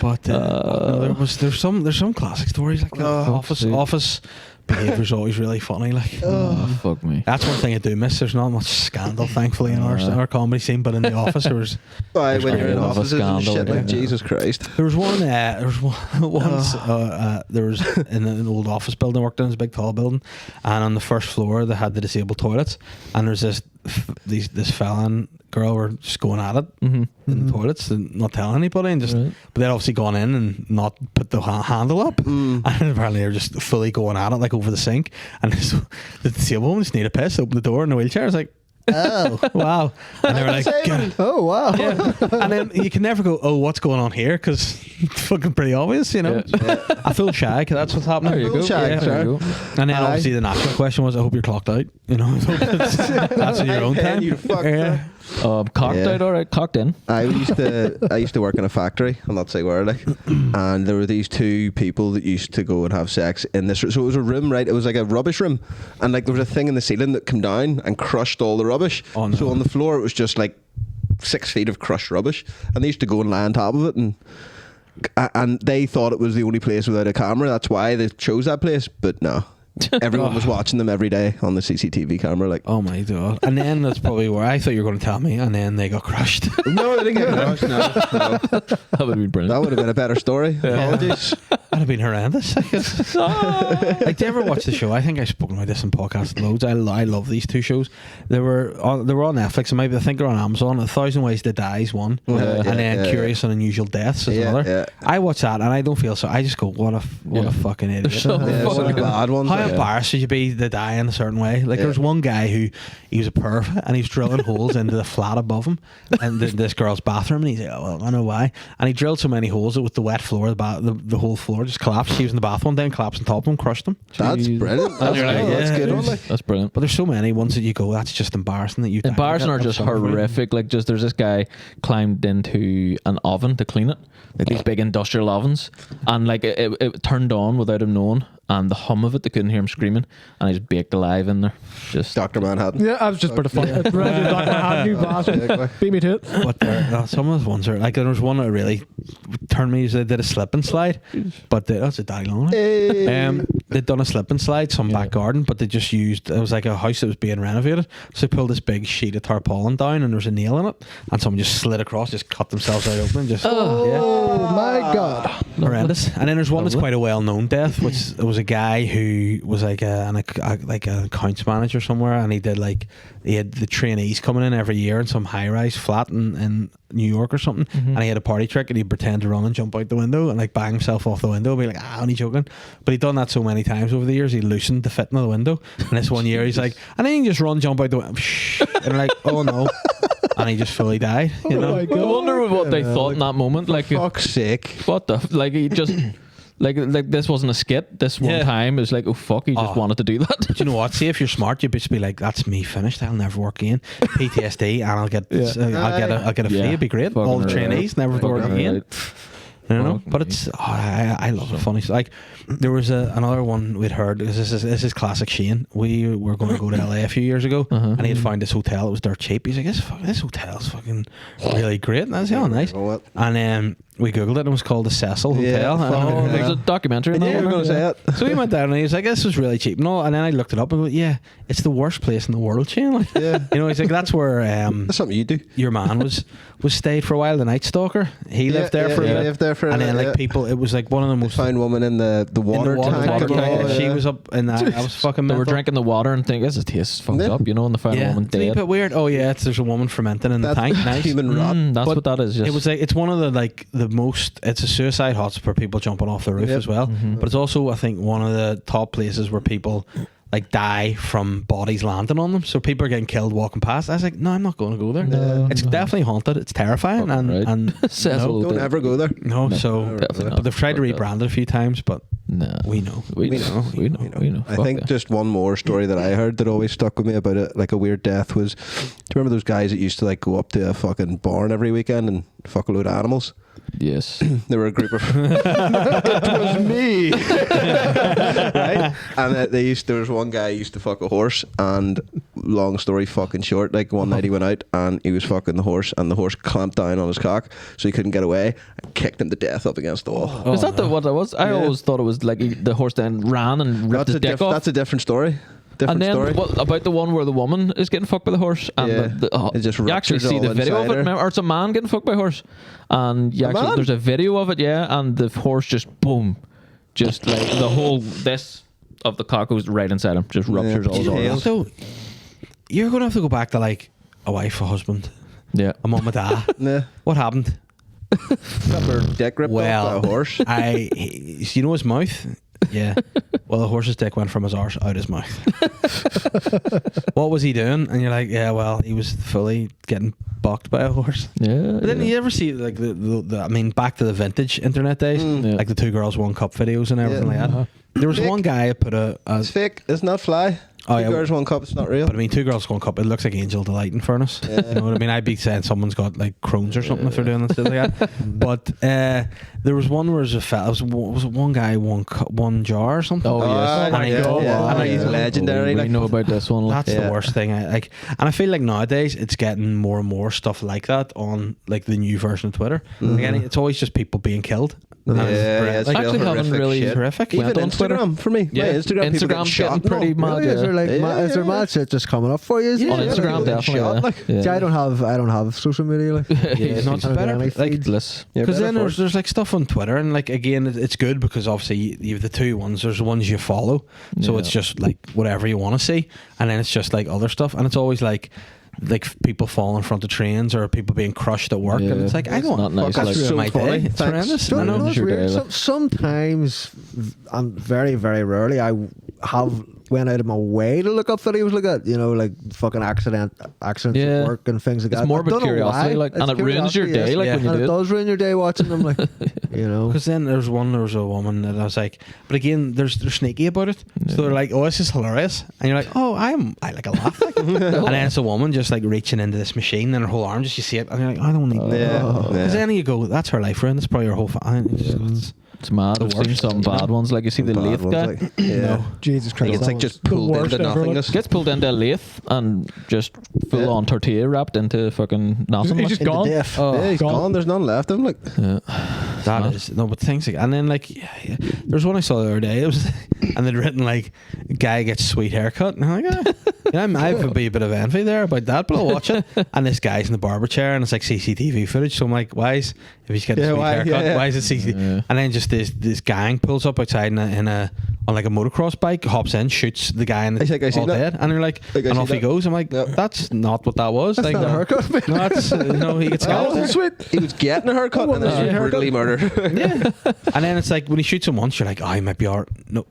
But there's some classic stories like office behaviour's always really funny. Like, fuck me. That's one thing I do miss. There's not much scandal, thankfully, in our comedy scene. But in the office, there was. When you're in offices and shit, like, Jesus Christ. There was one. There was in an old office building I worked in. It was a big tall building, and on the first floor they had the disabled toilets, and there's this fella and girl were just going at it in the toilets and not telling anybody, and but they'd obviously gone in and not put the handle up, and apparently they're just fully going at it, like, over the sink, and the disabled woman just need a piss, open the door in the wheelchair. I was like, oh wow. And they were like, oh wow. Yeah. And then you can never go, oh, what's going on here, because it's fucking pretty obvious, you know. A full shag, that's what's happening. There you go. Shag, there you go. And then obviously the natural question was, I hope you're clocked out, you know. That's in your own time. You fucked cocked out, all right, cocked in. I used to work in a factory, I'll not say where, like, and there were these two people that used to go and have sex in this. So it was a room, right? It was like a rubbish room, and like there was a thing in the ceiling that came down and crushed all the rubbish. Oh, no. So on the floor it was just like 6 feet of crushed rubbish, and they used to go and lie on top of it, and they thought it was the only place without a camera. That's why they chose that place, but no. Everyone was watching them every day on the CCTV camera, like, oh my god. And then that's probably where I thought you were going to tell me, and then they got crushed. No, they didn't get crushed. No. That would have been brilliant. That would have been a better story. Apologies. That'd have been horrendous. Like, do you ever watch the show? I think I've spoken about this in podcasts loads. I love these two shows. They were on Netflix, and maybe I think they're on Amazon. 1,000 Ways to Die is one, and then Curious and Unusual Deaths is another. Yeah. I watch that and I don't feel so. I just go, what a fucking idiot. Some bad ones. How embarrassed should you be to die in a certain way? Like, there's one guy he was a perv, and he was drilling holes into the flat above him, and this girl's bathroom, and he's like, oh, well, I know why. And he drilled so many holes that with the wet floor, the whole floor just collapsed. She was in the bath one day and collapsed on top of him, crushed him. That's brilliant. That's, that's good. One, like. That's brilliant. But there's so many ones that you go, that's just embarrassing that you. Embarrassing are just horrific. Like, just there's this guy climbed into an oven to clean it, like these big industrial ovens, and like it turned on without him knowing, and the hum of it, they couldn't hear him screaming, and he's baked alive in there. Just Dr. Manhattan. Yeah, I was just about to fuck it. Dr. Manhattan, you bastard. Beat me to it. But some of those ones are like, there was one that really turned me. They did a slip and slide, but that's a daddy long. They'd done a slip and slide, some back garden, but they just used, it was like a house that was being renovated, so they pulled this big sheet of tarpaulin down, and there was a nail in it, and someone just slid across, just cut themselves out open, just my God. horrendous. And then there's one that's quite a well-known death, which it was a guy who was like an accounts manager somewhere, and he had the trainees coming in every year in some high-rise flat in New York or something, and he had a party trick, and he'd pretend to run and jump out the window and like bang himself off the window and be like, only joking. But he'd done that so many times over the years, he loosened the fitting of the window, and this one year he's like, and then you can just run, jump out the window, and like, oh no. And he just fully died, you know. I wonder what they thought in that moment. Like, fuck's sake. What the like he just like this wasn't a skit. This one time it was like, oh fuck, he just wanted to do that. But you know what? See, if you're smart, you'd just be like, that's me finished. I'll never work again. PTSD, and I'll get a fee. It'd be great. Fucking All the right. trainees never work again. Right. You know, but it's I love it. Funny, like there was another one we'd heard. This is classic Sheeran. We were going to go to LA a few years ago, and he had found this hotel. It was dirt cheap. He's like, this hotel's fucking really great. And I was nice. And we googled it, and it was called the Cecil Hotel. There's a documentary on that. Yeah, we're going to say it. So we went down, and he was like, this was really cheap and all. And then I looked it up and went, it's the worst place in the world, Shane. Like, you know, he's like, that's where that's something you do. your man was stayed for a while, the Night Stalker. He lived there for a bit. Lived there for a and bit, then like people, it was like one of the most found woman in the water tank. And she was up in that. I was fucking They were mental. drinking the water and thinking, this tastes fucked up, you know, and they found a woman It's a dead. bit weird. Oh yeah, there's a woman fermenting in the tank. Nice. Human rot. That's But what that is. Just. It was like, it's one of the most, it's a suicide hotspot for people jumping off the roof as well. But it's also, I think, one of the top places where people like die from bodies landing on them. So people are getting killed walking past. I was like, no, I'm not going to go there. It's definitely haunted. It's terrifying. And Cecil Don't ever go there. no, so Definitely but they've tried to not. rebrand it a few times, but No. we know. We know. I Fuck think that. just one more story that I heard that always stuck with me about it, like a weird death, was, do you remember those guys that used to like go up to a fucking barn every weekend and fuck a load of animals? Yes. They were a group of it was me. Right? And there was one guy who used to fuck a horse, and long story fucking short, like one night he went out and he was fucking the horse, and the horse clamped down on his cock so he couldn't get away and kicked him to death up against the wall. Is that what that was? I always thought it was like the horse then ran and ripped his dick off. That's a different story. And then story. what about the one where the woman is getting fucked by the horse? And It just you actually ruptures see the all video of inside it, her. remember? Or it's a man getting fucked by a horse, and there's a video of it, and the horse just boom, just like the whole this of the cock goes right inside him, just ruptures all his organs. So you're going to have to go back to like a wife, a husband, Yeah, a mum, a dad. Nah. What happened? Got their dick ripped off by a horse. You know his mouth? Yeah. Well, the horse's dick went from his arse out his mouth. What was he doing? And you're like, yeah, well, he was fully getting bucked by a horse. yeah. But then you ever see like the I mean, back to the vintage internet days, Yeah. like the 2 girls 1 cup videos and everything like that. There was Fake. one guy who put It's fake. It's not fly. Oh, Two yeah. girls, 1 cup. It's not real. But I mean, 2 girls 1 cup. It looks like Angel Delight in fairness. You know what I mean? I'd be saying someone's got like Crohn's or something if they're doing this like that. But there was one where it was a fella. Was it one guy 1 jar or something? Oh yes, my God. Yeah, he's legendary. We like, know about this one. That's the worst thing. And I feel like nowadays it's getting more and more stuff like that on like the new version of Twitter. Again, it's always just people being killed. it's I actually real haven't horrific really shit. horrific. Even went on Twitter. Instagram for me. Yeah. My Instagram, people Instagram's shot getting pretty and all. mad. Really? Is there like is there mad shit just coming up for you? On Instagram, definitely. Shot, Yeah. like. Yeah. See, I don't have social media. Like, Yeah, no, it's I don't better. have any Like, feeds. Less. Yeah, because better then for it. there's like stuff on Twitter, and like again, it's good because obviously you have the 2 ones. There's the ones you follow, so it's just like whatever you want to see, and then it's just like other stuff, and it's always like people falling in front of trains or people being crushed at work, and it's like I It's don't not nice, fuck, like- that's So my funny. day. It's Thanks. horrendous. Don't I know know. what's Sure, weird? Dave. Sometimes, and very, very rarely, I have went out of my way to look up videos like that. You know, like fucking accidents at work and things like that. It's more I don't about know curiosity, why. like, and it ruins your day, like when you and do it it. does ruin your day watching them, like you know. Because then there was a woman that I was like, but again, they're sneaky about it. So they're like, oh, this is hilarious, and you're like, oh, I like a laugh. Like. And then it's a woman just like reaching into this machine, and her whole arm, just you see it, and you're like, I don't need. Because then you go, that's her life ruined. That's probably her whole. It's mad. I've seen some bad ones. Like you see the lathe guy. Like, yeah. Jesus Christ. It's like just pulled into nothingness. Gets pulled into a lathe and just full on tortilla wrapped into fucking nothing. He's just gone. Yeah, he's gone. There's none left of him. Like That is no, but things like, and then like, there's one I saw the other day. It was, and they'd written like, "Guy gets sweet haircut," and I'm like, I would be a bit of envy there about that, but I'll watch it. And this guy's in the barber chair, and it's like CCTV footage. So I'm like, why is if he's getting a sweet haircut, why is it CCTV? Yeah. And then just this gang pulls up outside on like a motocross bike, hops in, shoots the guy in the all dead, and they're like, and off he goes. I'm like, that's not what that was. That's like, not a haircut. No, that's he gets scalped. Sweet. he was getting a haircut and then brutally murdered. Yeah. And then it's like when he shoots him once, you're like, oh, he might be alright. No.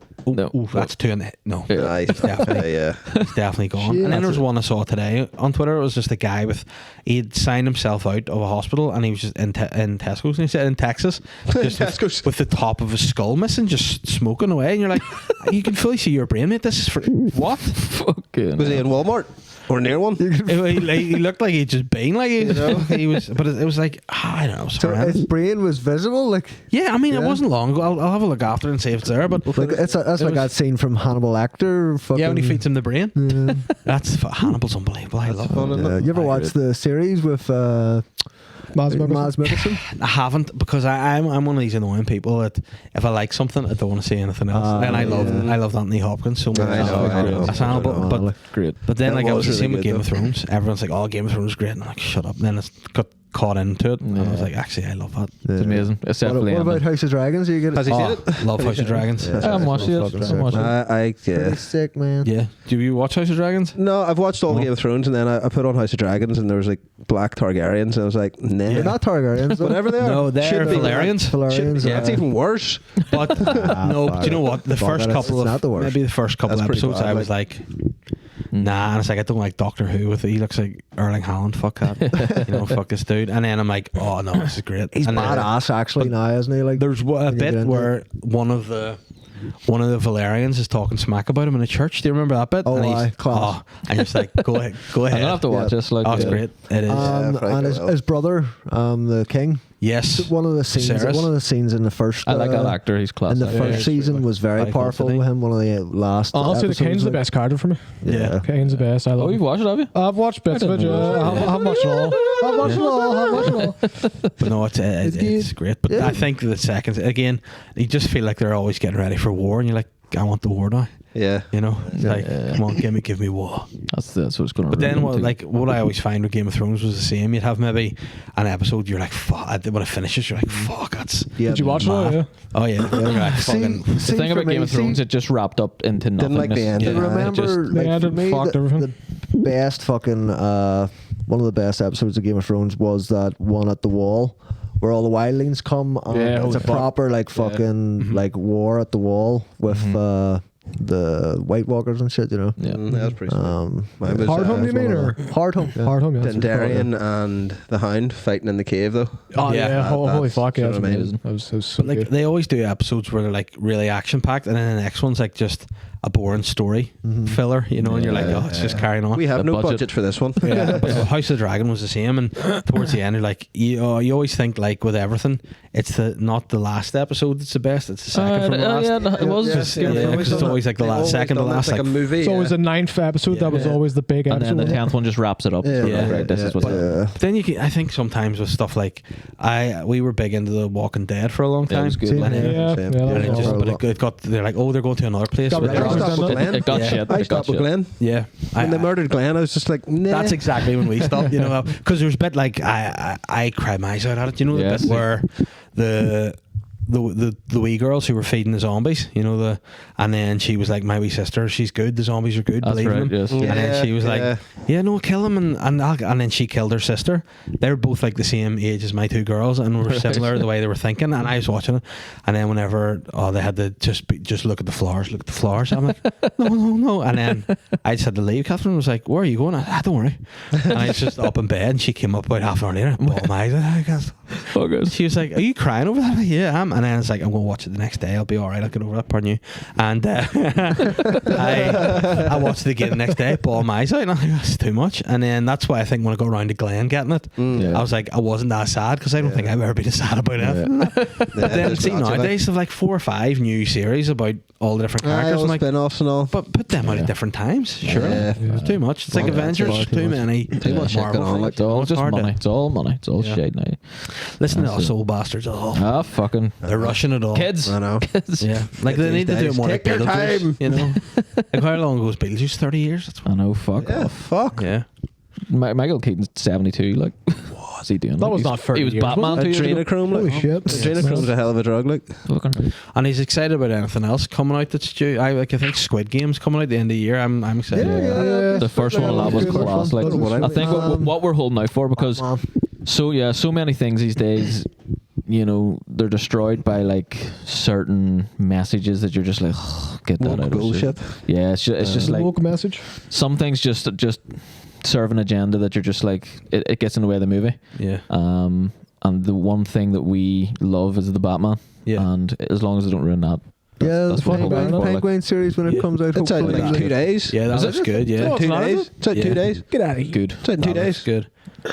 That's two in the head. No. Yeah. He's definitely gone. And then there was one I saw today on Twitter. It was just a guy he'd signed himself out of a hospital, and he was just in Tesco's, and he said in Texas, just with the top of his skull missing, just smoking away, and you're like, you can fully see your brain, mate. This is for what? Fucking. Was he in Walmart or near one? He looked like he'd just been like he was, but it was like, I don't know. So his brain was visible, like. Yeah, I mean, it wasn't long ago. I'll have a look after and see if it's there. But like that's like that scene from Hannibal Lecter. Fucking, when he feeds him the brain. Yeah. That's Hannibal's unbelievable. I love it. Yeah. You ever watched the series with Mads Mikkelsen? I haven't, because I'm one of these annoying people that if I like something, I don't want to see anything else. And I loved Anthony Hopkins so much. I know. That's Hannibal, but great. But then That like I was the was same really with Game good, of Thrones. Everyone's like, "Oh, Game of Thrones is great," and I'm like, "Shut up!" And then it's got caught into it, and I was like, "Actually, I love that." It's amazing. It's definitely. What about House of Dragons? Are you getting? Has he seen it? Love House of Dragons. I haven't watched it. Pretty sick, man. Yeah. Do you watch House of Dragons? No, I've watched all Game of Thrones, and then I put on House of Dragons, and there was like black Targaryens, and I was like, nah. They're not Targaryens. Whatever they are. No, they're Should be. Valerians. Valerians. Yeah, it's even worse. But no, but you know what? The first couple not the of worst. maybe the first couple That's of pretty episodes, bad, I was like, nah, and it's like, I don't like Doctor Who with it. He looks like Erling Haaland. Fuck that. Fuck this dude. And then I'm like, oh no, this is great. He's and badass actually now, isn't he? Like there's a bit where one of the Valerians is talking smack about him in a church. Do you remember that bit? Oh, and class. And you're just like, go ahead. I'm gonna have to watch this. Like, It's great. It is. and his brother, the king. Yes. One of the scenes in the first. I like that actor. He's class. In the first season was very powerful with him. One of the last. Honestly, the Kane's the best character for me. Yeah. Kane's the best. I love Oh, you've him. watched it, have you? I've watched bits of it. I haven't watched it all. I've watched it all. But no, it's great. But I think the second, again, you just feel like they're always getting ready for war, and you're like, I want the war now. Yeah. It's like, come on, give me war. That's what's going to. But then what I always find with Game of Thrones was the same. You'd have maybe an episode, you're like, fuck. When it finishes, you're like, fuck, that's. Did you watch it all? Yeah. Oh yeah. You're like, fucking. The thing about Game of Thrones, it just wrapped up into nothing. Didn't like the end. I remember, like, for me, the best fucking one of the best episodes of Game of Thrones was that one at the wall, where all the wildlings come. It's a proper like fucking like war at the wall with the White Walkers and shit, Yeah. That was pretty Hard Home, you mean, or Hard Home? Hard Home? Yeah. Dendarian and the Hound fighting in the cave, though. Oh yeah, holy that's fuck, yeah, sort of amazing. that was so Like good. they always do episodes where they're like really action packed, and then the next one's like just a boring story filler, and you're like, oh, it's just carrying on. We have The no budget. budget for this one. Yeah, but House of the Dragon was the same, and towards the end, you're like, you always think like with everything, it's not the last episode that's the best; it's the second from the last. It was. It's always like the last, second to last, like a movie. It's always the 9th episode that was always the big And episode. then the 10th one just wraps it up. Right, this is what's But then I think sometimes with stuff like we were big into The Walking Dead for a long time. was good. And then- Yeah, it got they're like, oh, they're going to another place. Got with rid of drugs. Glenn. It got Yeah. shit. I It got stopped with shit. Glenn. Yeah, When they murdered Glenn, I was just like, nah. That's exactly when we stopped, because there's a bit like I cried my eyes out at it, the Yes. bit where the wee girls who were feeding the zombies, and then she was like, my wee sister, she's good, the zombies are good, That's believe right, them. yes. And then she was like, no, kill them, and then she killed her sister. They were both like the same age as my two girls, and were similar the way they were thinking. And I was watching it, and then whenever they had to just look at the flowers, I'm like, no, and then I just had to leave. Catherine was like, where are you going? Don't worry. And I was just up in bed, and she came up about half an hour later, bawled my eyes. I guess. Oh, good. She was like, are you crying over that? Like, yeah, I am. And then it's like, I'm going to watch it the next day. I'll be all right. I'll get over that, pardon you. And I watched it again the next day, bawled my eyes out, and I was like, that's too much. And then that's why I think when I got around to Glenn getting it, I was like, I wasn't that sad, because I don't think I've ever been sad about it. But then see, nowadays they have like 4 or 5 new series about all the different characters. All Like, spin-offs and all. but put them out at different times. Sure, it's too much. It's like Avengers, too many. Too much shit going on. Like, It's all just hard to- money. It's all money. It's all shit now. Listen to That's those it. soul bastards. Oh, Fucking they're rushing it all. kids. I know. Kids. Yeah, like they need to do days. more like Take your Beetlejuice. Like how long ago was Beetlejuice? 30 years. That's I know. Fuck Yeah, off. fuck. yeah. Michael Keaton's 72. Like, what's he doing? That Like, was he's- not 30 He was years, Batman. 2 years ago. Adrenochrome, Holy like. shit. Adrenochrome's a hell of a drug, like. Fucking. And he's excited about anything else coming out that's due. I think Squid Game's coming out at the end of the year. I'm excited. Yeah. The first one of that was Good first class. Like, one. I think what we're holding out for, because so many things these days, they're destroyed by like certain messages that you're just like, get that Woke out of bullshit. Yeah, it's just like woke message. some things just serve an agenda that you're just like, it gets in the way of the movie. Yeah. And the one thing that we love is the Batman. Yeah. And as long as they don't ruin that. The what we're hoping for, like. Penguin series when it comes out. It's out in hopefully. like 2 days. Yeah, that Is it? looks good. Yeah. Oh, it's 2 not, is days. it? It's out in 2 Yeah. days. Get out of here. Good. It's out in 2 That looks days. good. But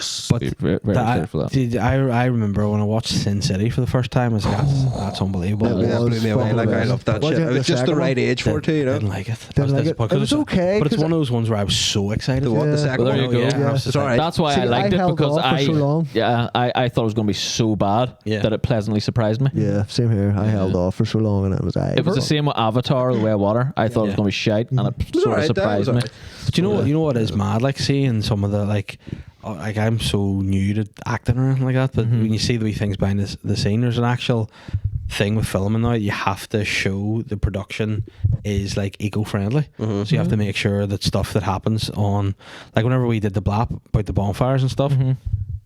Very, very excited for that. I remember when I watched Sin City for the first time, I was like, that's unbelievable. Yeah, blew me away. Like, I loved that What'd shit. you It think was the just the second right one? age for it, too, Didn't like it. I was Didn't like it. disappointed. It was okay, But it's 'cause one of those ones where I was so excited. The what? Yeah. The second Well, there one? you go. Yeah. It's alright. That's why See, I liked I it, held because off for so long. I thought it was going to be so bad Yeah. that it pleasantly surprised me. Yeah, same here. I held off for so long, and it was It was the same with Avatar, The Way of Water. I thought it was Yeah. going to be shite, and it was sort of alright, that surprised was me. alright. But you know what is mad? Like seeing some of the like I'm so new to acting or anything like that. But when you see the wee things behind the scene, there's an actual thing with filming now. You have to show the production is like eco-friendly. So you have to make sure that stuff that happens on, like whenever we did the blap about the bonfires and stuff.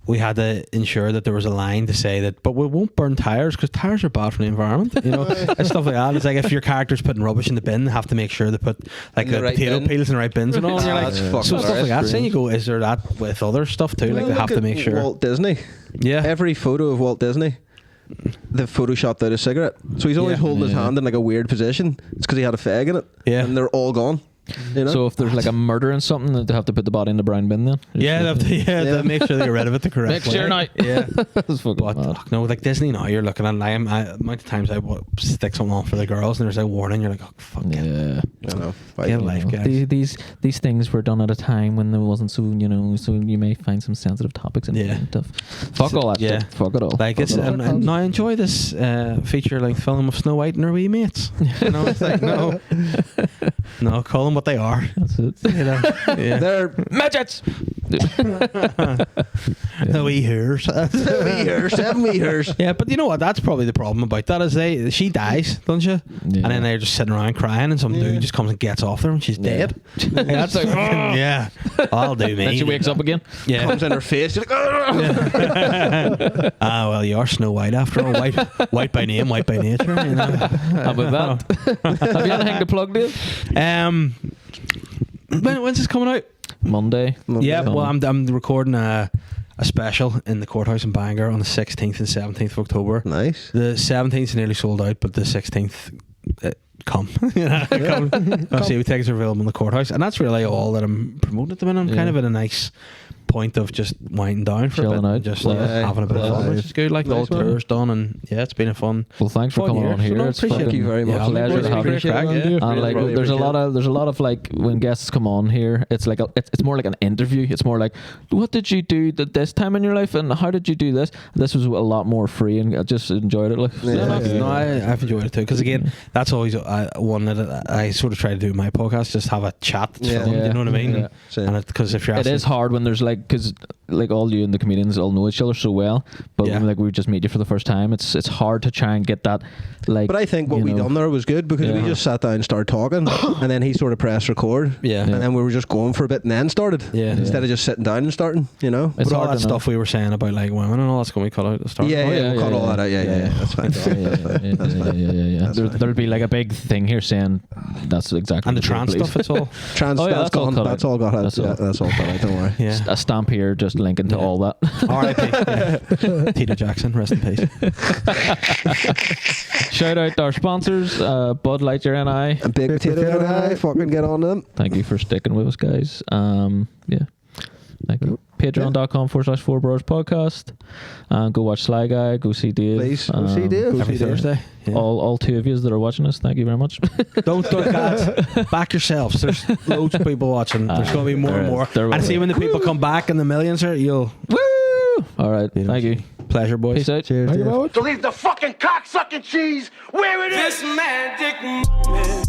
We had to ensure that there was a line to say that, but we won't burn tires because tires are bad for the environment, and stuff like that. It's like if your character's putting rubbish in the bin, they have to make sure they put like In the the right potato bin. peels in the right bins and all. And you're like, That's so fucking stuff like that. alright. So you go, is there that with other stuff too? Like they have to make sure. Walt Disney. Yeah, Every photo of Walt Disney, they've photoshopped out a cigarette. So he's always Yeah. holding his hand in like a weird position. It's because he had a fag in it. Yeah. And they're all gone. So if there's like a murder in something, they have to put the body in the brown bin then? yeah, they have to, they make sure they get rid of it the correct Make way. sure not. Yeah. That's fucking But mad. no, like Disney now, you're looking at it, and amount of times I stick something on for the girls, and there's a warning. You're like, oh fuck, Yeah. I know. get a life, guys. These things were done at a time when there wasn't so you may find some sensitive topics in Yeah. and stuff. Fuck all that Yeah. shit. Fuck it all. Like Fuck it's it all. now I enjoy this feature-length film of Snow White and her wee mates. It's like no, call them what they are. That's it. Yeah. They're Midgets. The wee hairs. 7 meters. Yeah, but you know what? That's probably the problem about that is she dies, doesn't she? Yeah. And then they're just sitting around crying, and some dude just comes and gets off her, and she's dead. Yeah, that's like, yeah, I'll do me. Then she wakes up again. Yeah. Comes in her face. You're like, "Ugh." Well, you are Snow White after all. White by name, white by nature. How about that? Have you anything to plug, Dave? When's this coming out? Monday. Yeah, well, I'm recording a special in the courthouse in Bangor on the 16th and 17th of October. Nice. The 17th is nearly sold out, but the 16th, come. I'll see if tickets are available in the courthouse, and that's really all that I'm promoting at the minute. I'm kind of in a nice point of just winding down for Chilling a bit, out. and just Yeah. having a bit of fun, which is good. Like Nice all the one. tours done, and yeah, it's been a fun. Well, thanks for Fun coming year. on So here. no, It's appreciate fucking you very much. Yeah, pleasure really to have you. appreciate it, yeah. And like, Really there's a appreciate lot of like when guests come on here, it's like it's more like an interview. It's more like, what did you do this time in your life, and how did you do this? This was a lot more free, and I just enjoyed it. Like, No, I've enjoyed it too, because again, that's always one that I sort of try to do in my podcast, just have a chat. Yeah. You know what I mean? Yeah. Same. And because if you're it asking, is hard when there's like, because like all you and the comedians all know each other so well, but But like we just meet you for the first time, it's hard to try and get that. Like, but I think what we done there was good because we just sat down and started talking, and then he sort of pressed record. Yeah. And then we were just going for a bit and then started. Yeah. Instead of just sitting down and starting, you know. It's but all hard that to know. stuff we were saying about like women and all that's going to be cut out at the start. Yeah, we'll cut all that out. Yeah. That's fine. Yeah. There'll be like a big thing here saying that's exactly. And the what trans they believe. stuff, it's all. Trans stuff's gone. That's all got out. That's all got out. Don't worry. Yeah. A stamp here just linking to all that. R.I.P. Tito Jackson, rest in peace. Shout out to our sponsors, Bud Light, your NI. A big potato and I fucking get on them. Thank you for sticking with us, guys. Yeah. Thank you. Patreon.com/4Brors podcast. Go watch Sly Guy. Go see Dave. Please. Go see Dave. Every Thursday. Yeah. All two of you that are watching us, thank you very much. Don't guys, back yourselves. There's loads of people watching. There's going to be more and more. And see when the people come back and the millions are, you'll. Woo! All right. Thank you. Pleasure, boys. Peace out. Cheers, Dave. To leave the fucking cock sucking cheese where it is. This magic moment.